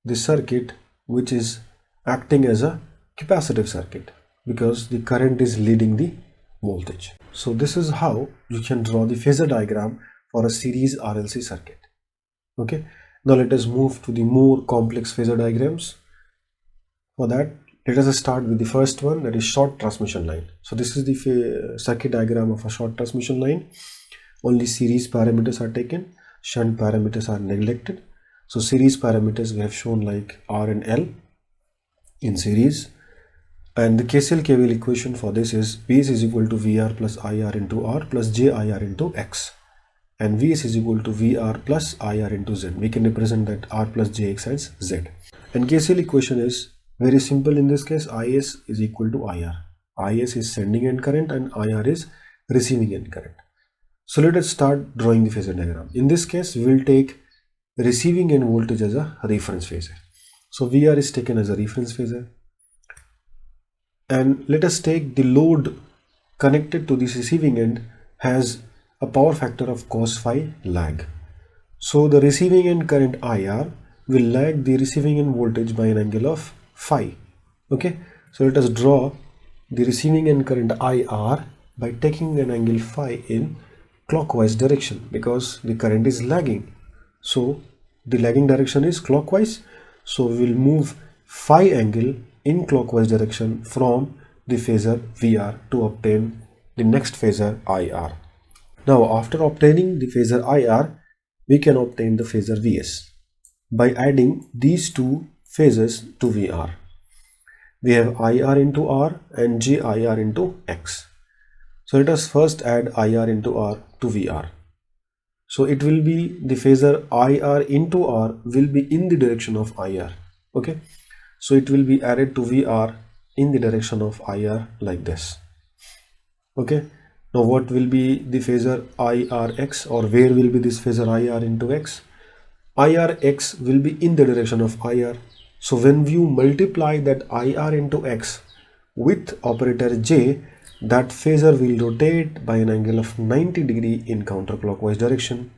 the circuit which is acting as a capacitive circuit because the current is leading the voltage. So this is how you can draw the phasor diagram for a series RLC circuit. Okay, now let us move to the more complex phasor diagrams. For that, let us start with the first one, that is short transmission line. So this is the circuit diagram of a short transmission line. Only series parameters are taken, shunt parameters are neglected. So series parameters we have shown like R and L in series, and the KCL KVL equation for this is Vs is equal to VR plus IR into R plus JIR into X, and Vs is equal to VR plus IR into Z. We can represent that R plus JX as Z. And KCL equation is very simple in this case. Is is equal to IR. Is is sending end current and IR is receiving end current. So let us start drawing the phasor diagram. In this case, we will take receiving end voltage as a reference phasor. So VR is taken as a reference phasor. And let us take the load connected to this receiving end has a power factor of cos phi lag. So the receiving end current IR will lag the receiving end voltage by an angle of phi. Okay, so let us draw the receiving end current IR by taking an angle phi in clockwise direction because the current is lagging. So the lagging direction is clockwise. So we will move phi angle in clockwise direction from the phasor VR to obtain the next phasor IR. Now after obtaining the phasor IR, we can obtain the phasor VS by adding these two phasors to VR. We have IR into R and JIR into X. So let us first add IR into R to VR. So it will be the phasor IR into R will be in the direction of IR. Okay, so it will be added to VR in the direction of IR like this. Okay, now what will be the phasor IRX, or where will be this phasor IR into X? IRX will be in the direction of IR. So when you multiply that IR into X with operator J, that phasor will rotate by an angle of 90 degree in counterclockwise direction.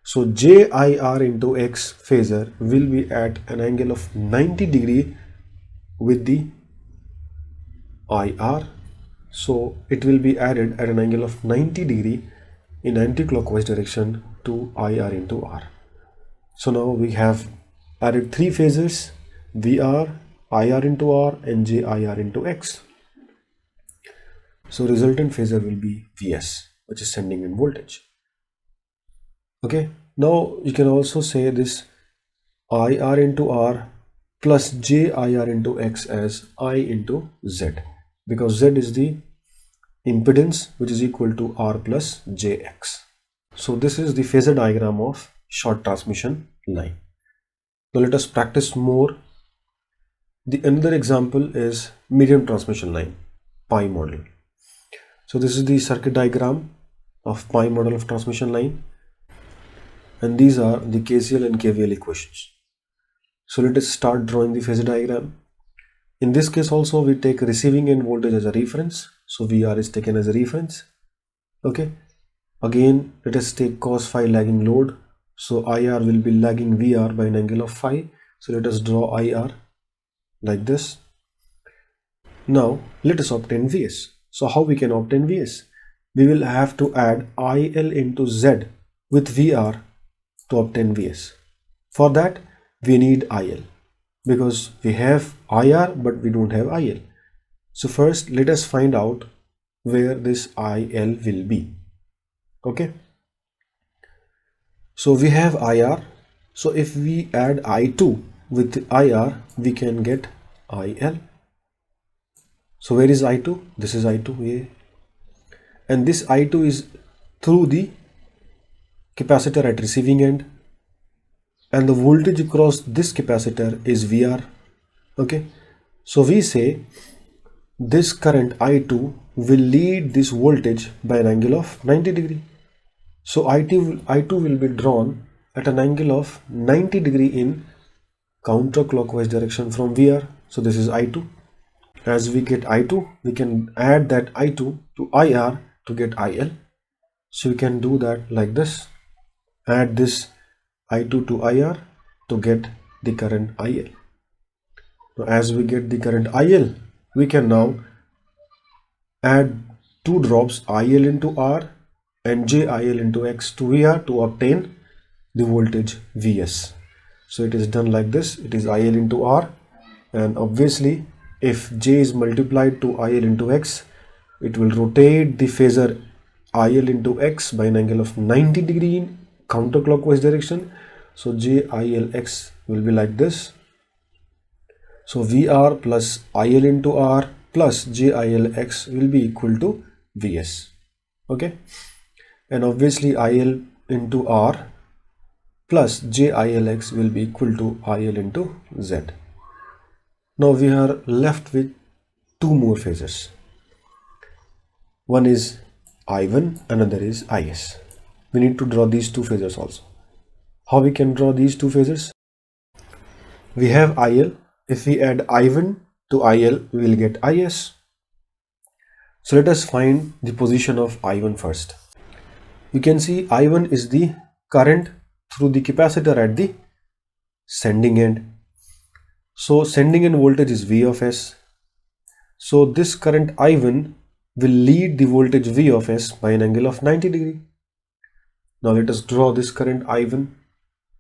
So JIR into X phasor will be at an angle of 90 degree with the IR. So it will be added at an angle of 90 degree in anti-clockwise direction to IR into R. So now we have added three phasors, VR, IR into R and JIR into X. So resultant phasor will be VS, which is sending in voltage. Okay, now you can also say this IR into R plus JIR into X as I into Z, because Z is the impedance which is equal to R plus JX. So this is the phasor diagram of short transmission line. Now let us practice more. The another example is medium transmission line, pi model. So this is the circuit diagram of pi model of transmission line, and these are the KCL and KVL equations. So let us start drawing the phasor diagram. In this case also we take receiving end voltage as a reference, so VR is taken as a reference. Okay, again let us take cos phi lagging load, so IR will be lagging VR by an angle of phi. So let us draw IR like this. Now let us obtain VS. So how we can obtain VS? We will have to add IL into Z with VR to obtain Vs. For that we need IL, because we have IR but we don't have IL. So first let us find out where this IL will be. Okay, so we have IR, so if we add I2 with IR we can get IL. So where is I2? This is I2 here, and this I2 is through the capacitor at receiving end, and the voltage across this capacitor is VR. Okay, so we say this current I2 will lead this voltage by an angle of 90 degree. So I2 will be drawn at an angle of 90 degree in counterclockwise direction from VR. So this is I2. As we get I2, we can add that I2 to IR to get IL. So we can do that like this. Add this I2 to IR to get the current IL. Now, as we get the current IL, we can now add two drops IL into R and JIL into X to VR to obtain the voltage Vs. So it is done like this. It is IL into R, and obviously if J is multiplied to IL into X, it will rotate the phasor IL into X by an angle of 90 degree in counterclockwise direction. So JILX will be like this. So VR plus IL into R plus JILX will be equal to Vs. Okay, and obviously IL into R plus JILX will be equal to IL into Z. Now we are left with two more phasors. One is I1, another is IS. We need to draw these two phasors also. How we can draw these two phasors? We have IL. If we add I1 to IL, we will get IS. So let us find the position of I1 first. You can see I1 is the current through the capacitor at the sending end. So sending end voltage is V of S. So this current I1 will lead the voltage V of S by an angle of 90 degree. Now let us draw this current I1,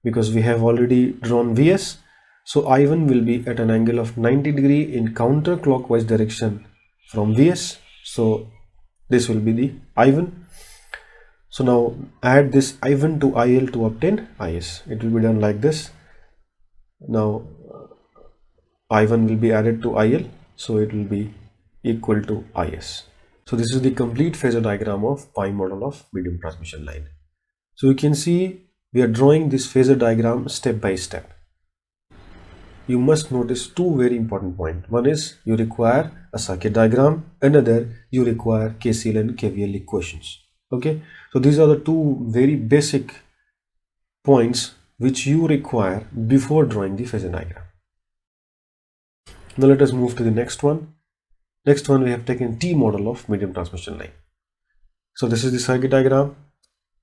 because we have already drawn Vs. So I1 will be at an angle of 90 degree in counterclockwise direction from Vs. So this will be the I1. So now add this I1 to IL to obtain IS. It will be done like this. Now I1 will be added to IL, so it will be equal to IS. So this is the complete phasor diagram of pi model of medium transmission line. So you can see we are drawing this phasor diagram step by step. You must notice two very important points. One is you require a circuit diagram, another you require KCL and KVL equations. Okay, so these are the two very basic points which you require before drawing the phasor diagram. Now let us move to the next one. Next one, we have taken T model of medium transmission line. So this is the circuit diagram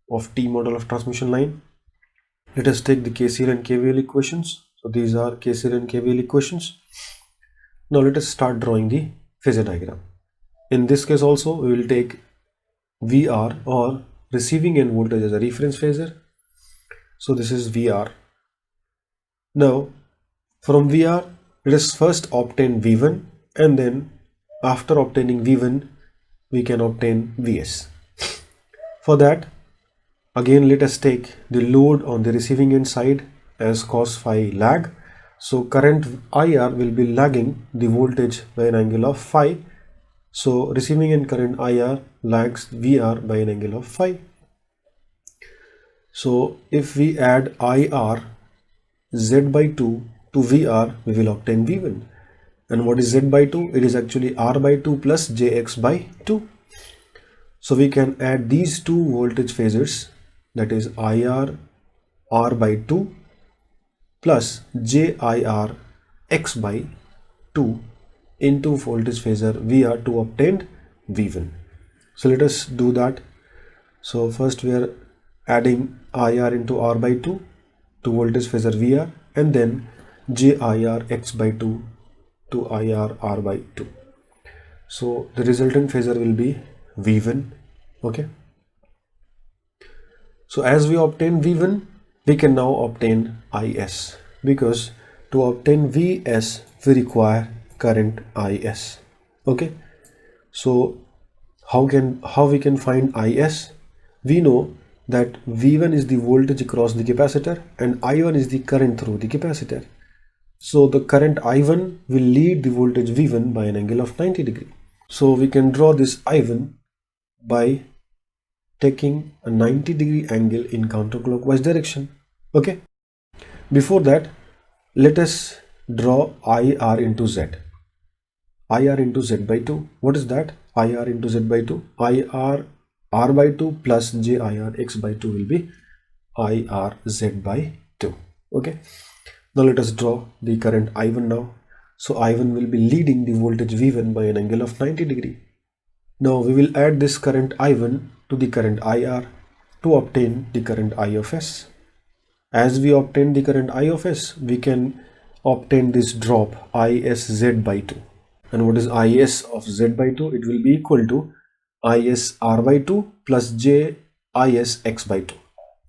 of T model of transmission line. Let us take the KCL and KVL equations. So these are KCL and KVL equations. Now let us start drawing the phasor diagram. In this case also we will take VR or receiving end voltage as a reference phasor. So this is VR. Now from VR, let us first obtain V1, and then after obtaining V1 we can obtain Vs. For that, again let us take the load on the receiving end side as cos phi lag. So current IR will be lagging the voltage by an angle of phi. So receiving end current IR lags VR by an angle of phi. So if we add IR Z by 2 to VR, we will obtain V1. And what is Z by 2? It is actually R by 2 plus JX by 2. So we can add these two voltage phasors, that is IR R by 2 plus JIR X by 2 into voltage phasor VR to obtain V1. So let us do that. So first we are adding IR into R by 2 to voltage phasor VR, and then JIR X by 2 to IR R by 2. So the resultant phasor will be V1. Okay. So as we obtain V1, we can now obtain Is, because to obtain Vs we require current Is. Okay, so how we can find Is? We know that V1 is the voltage across the capacitor and I1 is the current through the capacitor. So the current I1 will lead the voltage V1 by an angle of 90 degree. So we can draw this I1 by taking a 90 degree angle in counterclockwise direction. Okay, before that let us draw IR into Z. IR into Z by 2. What is that? IR into Z by 2. IR R by 2 plus JIR X by 2 will be IR Z by 2. Okay, now let us draw the current I1 now. So I1 will be leading the voltage V1 by an angle of 90 degree. Now we will add this current I1 to the current IR to obtain the current I of S. As we obtain the current I of S, we can obtain this drop ISZ by 2. And what is Is of Z by 2? It will be equal to Is R by 2 plus J Is X by 2.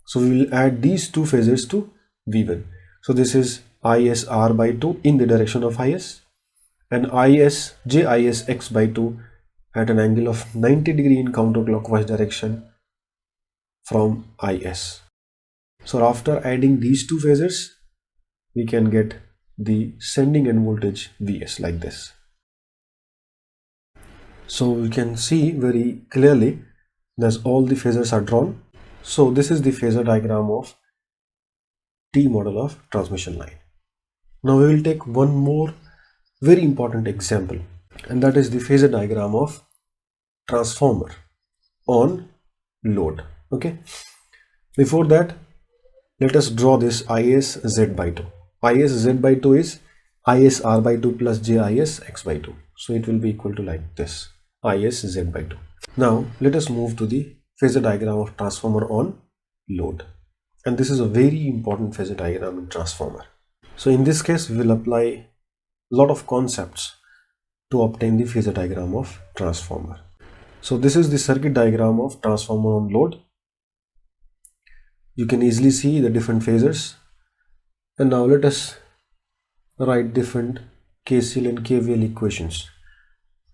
So we will add these two phasors to V1. So this is Is R by 2 in the direction of Is, and Is J Is X by 2 at an angle of 90 degree in counterclockwise direction from Is. So after adding these two phasors, we can get the sending end voltage Vs like this. So we can see very clearly that all the phasors are drawn. So this is the phasor diagram of T model of transmission line. Now we will take one more very important example, and that is the phasor diagram of transformer on load. Okay, before that let us draw this Is Z by 2. Is Z by 2 is Is R by 2 plus J Is X by 2. So it will be equal to like this, Is Z by 2. Now let us move to the phasor diagram of transformer on load. And this is a very important phasor diagram in transformer. So in this case, we will apply a lot of concepts to obtain the phasor diagram of transformer. So this is the circuit diagram of transformer on load. You can easily see the different phasors. And now let us write different KCL and KVL equations.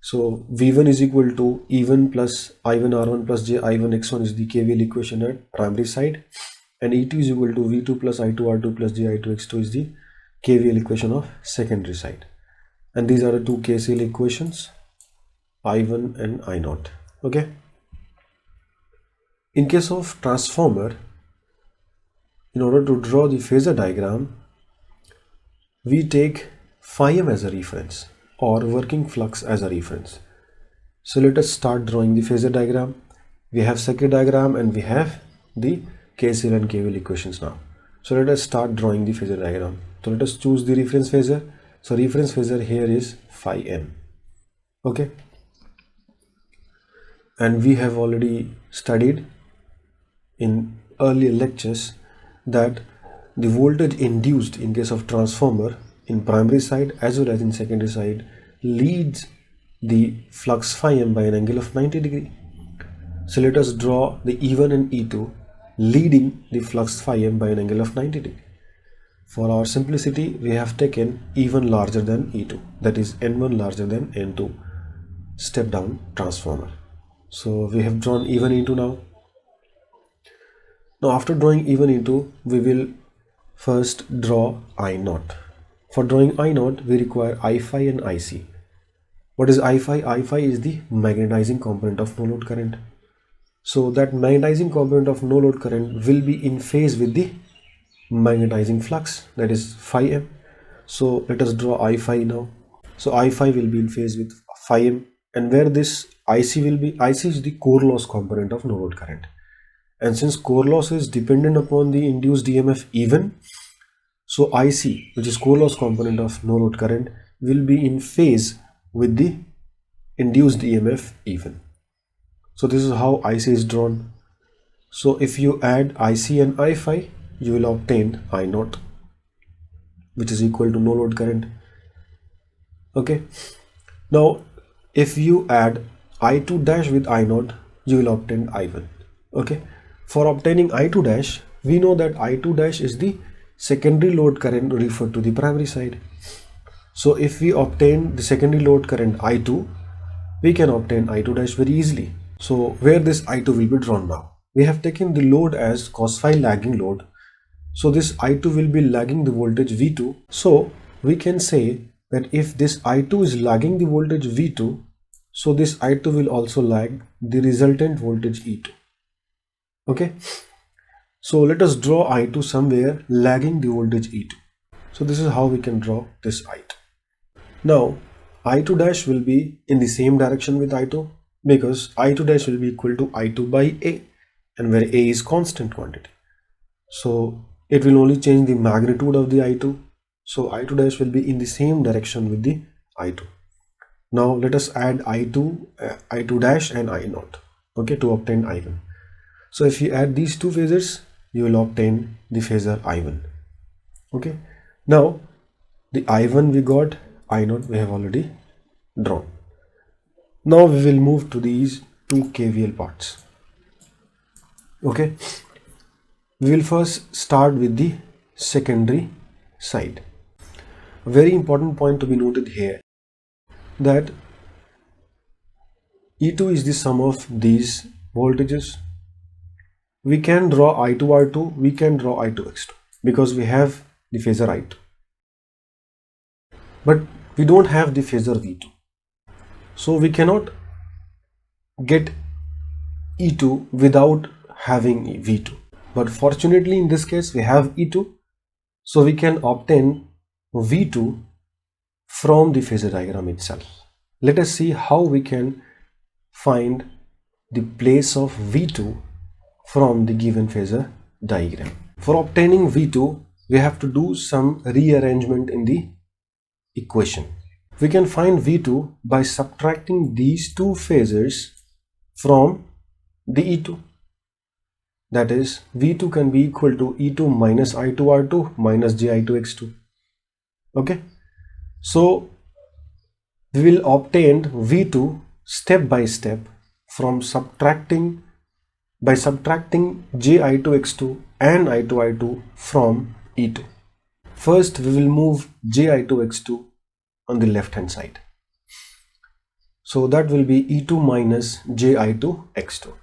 So V1 is equal to E1 plus I1 R1 plus J I1 X1 is the KVL equation at primary side, and E2 is equal to V2 plus I2 R2 plus J I2 X2 is the KVL equation of secondary side. And these are the two KCL equations, I1 and I0. Okay. In case of transformer, in order to draw the phasor diagram, we take phi m as a reference or working flux as a reference. So let us start drawing the phasor diagram. We have circuit diagram and we have the KCL and KVL equations now. So let us start drawing the phasor diagram. So let us choose the reference phasor. So reference phasor here is phi m. Okay. And we have already studied in earlier lectures that the voltage induced in case of transformer in primary side as well as in secondary side leads the flux phi m by an angle of 90 degree. So let us draw the E1 and E2 leading the flux phi m by an angle of 90 degree. For our simplicity, we have taken E1 larger than E2, that is N1 larger than N2 step down transformer. So we have drawn E1 E2 now. Now after drawing E1 E2, we will first draw I0. For drawing I0, we require I phi and IC. What is I phi? I phi is the magnetizing component of no load current. So that magnetizing component of no load current will be in phase with the magnetizing flux, that is phi m. So let us draw I phi now. So I phi will be in phase with phi m, and where this IC will be, IC is the core loss component of no load current. And since core loss is dependent upon the induced EMF E1, so IC, which is core loss component of no load current, will be in phase with the induced EMF E1. So this is how IC is drawn. So if you add IC and I phi, you will obtain I0, which is equal to no load current. Okay. Now if you add I2 dash with I0, you will obtain I1. Okay. For obtaining I2 dash, We know that I2 dash is the secondary load current referred to the primary side. So if we obtain the secondary load current I2, we can obtain I2 dash very easily. So where this I2 will be drawn now? We have taken the load as cos phi lagging load. So this I2 will be lagging the voltage V2. So we can say that if this I2 is lagging the voltage V2, so this I2 will also lag the resultant voltage E2. Okay. So let us draw I2 somewhere lagging the voltage E2. So this is how we can draw this I2. Now I2 dash will be in the same direction with I2 because I2 dash will be equal to I2 by A, and where A is constant quantity. So it will only change the magnitude of the I2. So I2 dash will be in the same direction with the I2. Now let us add I2 dash and I0, okay, to obtain I1. So if you add these two phasors, you will obtain the phasor I1. Okay. Now the I1 we got, I0 we have already drawn. Now we will move to these two KVL parts. Okay. We will first start with the secondary side. A very important point to be noted here, that E2 is the sum of these voltages. We can draw I2R2, we can draw I2X2 because we have the phasor I2. But we don't have the phasor V2. So we cannot get E2 without having V2. But fortunately in this case we have E2. So we can obtain V2 from the phasor diagram itself. Let us see how we can find the place of V2 from the given phasor diagram. For obtaining V2, we have to do some rearrangement in the equation. We can find V2 by subtracting these two phasors from the E2. That is, V2 can be equal to E2 minus I2R2 minus J2X2. Okay. So we will obtain V2 step by step from subtracting Ji2x2 and I2I2 from E2. First we will move Ji2x2 on the left hand side. So that will be E2 minus Ji2x2.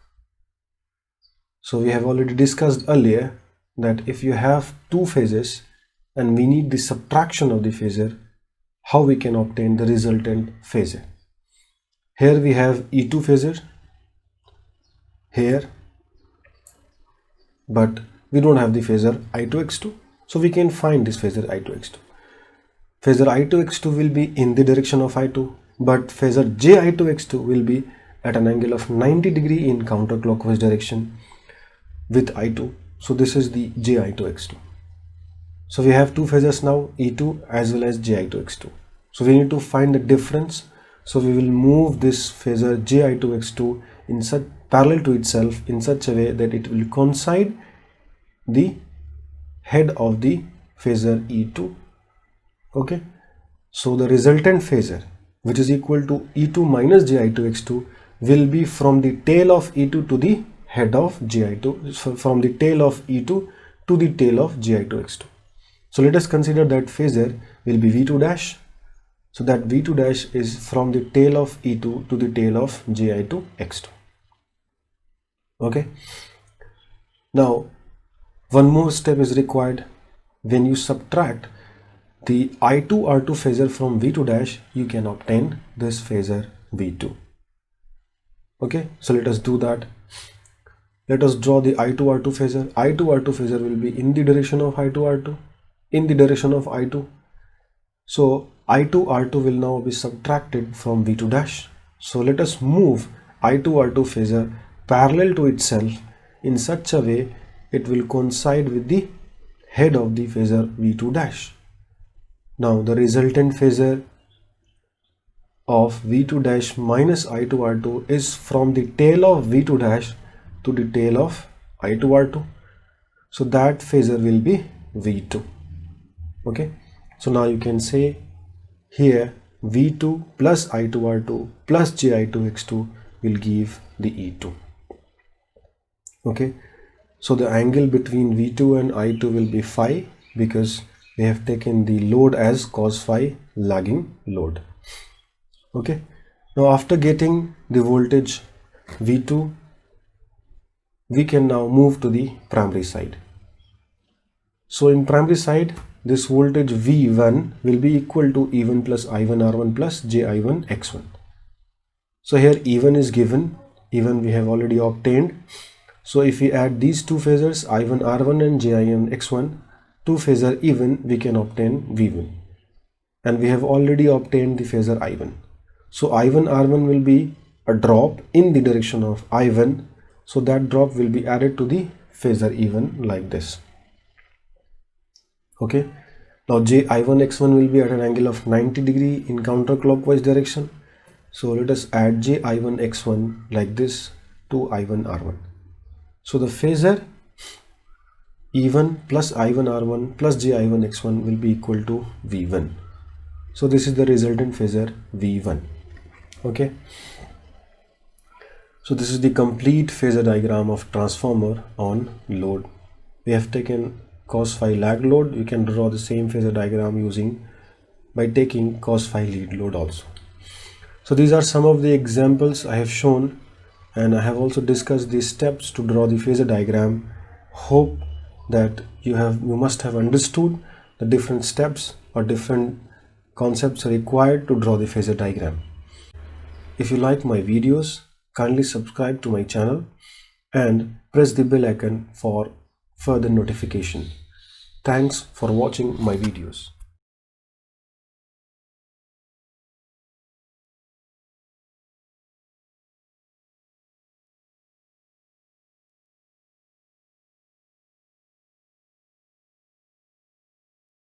So we have already discussed earlier that if you have two phases and we need the subtraction of the phasor, how we can obtain the resultant phasor. Here we have E2 phasor here, but we don't have the phasor I2x2, so we can find this phasor I2x2. Phasor I2x2 will be in the direction of I2, but phasor Ji2x2 will be at an angle of 90 degree in counterclockwise direction with I2. So this is the Ji2x2. So we have two phasors now, E2 as well as Ji2x2. So we need to find the difference. So we will move this phasor Ji2x2 in such parallel to itself in such a way that it will coincide the head of the phasor E2. Okay. So the resultant phasor, which is equal to E2 minus Ji2x2, will be from the tail of E2 to the head of Ji2, so from the tail of E2 to the tail of Ji2x2. So let us consider that phasor will be V2 dash. So that V2 dash is from the tail of E2 to the tail of Ji2x2. Okay. Now one more step is required. When you subtract the I2R2 phasor from V2 dash, you can obtain this phasor V2. Okay. So let us do that. Let us draw the I2R2 phasor. I2R2 phasor will be in the direction of I2R2, in the direction of I2. So I2R2 will now be subtracted from V2 dash. So let us move I2R2 phasor parallel to itself in such a way it will coincide with the head of the phasor V2 dash. Now the resultant phasor of V2 dash minus I2R2 is from the tail of V2 dash to the tail of I2R2. So that phasor will be V2. Okay. So now you can say here V2 plus I2R2 plus Ji2x2 will give the E2. Okay. So the angle between V2 and I2 will be phi, because we have taken the load as cos phi lagging load. Okay. Now after getting the voltage V2, we can now move to the primary side. So in primary side, this voltage V1 will be equal to E1 plus I1R1 plus JI1 X1. So here E1 is given, E1 we have already obtained. So if we add these two phasors I1R1 and JI1 X1 to phasor E1, we can obtain V1. And we have already obtained the phasor I1. So I1R1 will be a drop in the direction of I1. So that drop will be added to the phasor E1 like this. Okay. Now JI1 X1 will be at an angle of 90 degree in counterclockwise direction. So let us add JI1 X1 like this to I1R1. So the phasor E1 plus I1R1 plus JI1 X1 will be equal to V1. So this is the resultant phasor V1. Okay. So this is the complete phasor diagram of transformer on load. We have taken cos phi lag load. You can draw the same phasor diagram by taking cos phi lead load also. So these are some of the examples I have shown, and I have also discussed the steps to draw the phasor diagram. Hope that you must have understood the different steps or different concepts required to draw the phasor diagram. If you like my videos, kindly subscribe to my channel and press the bell icon for further notification. Thanks for watching my videos.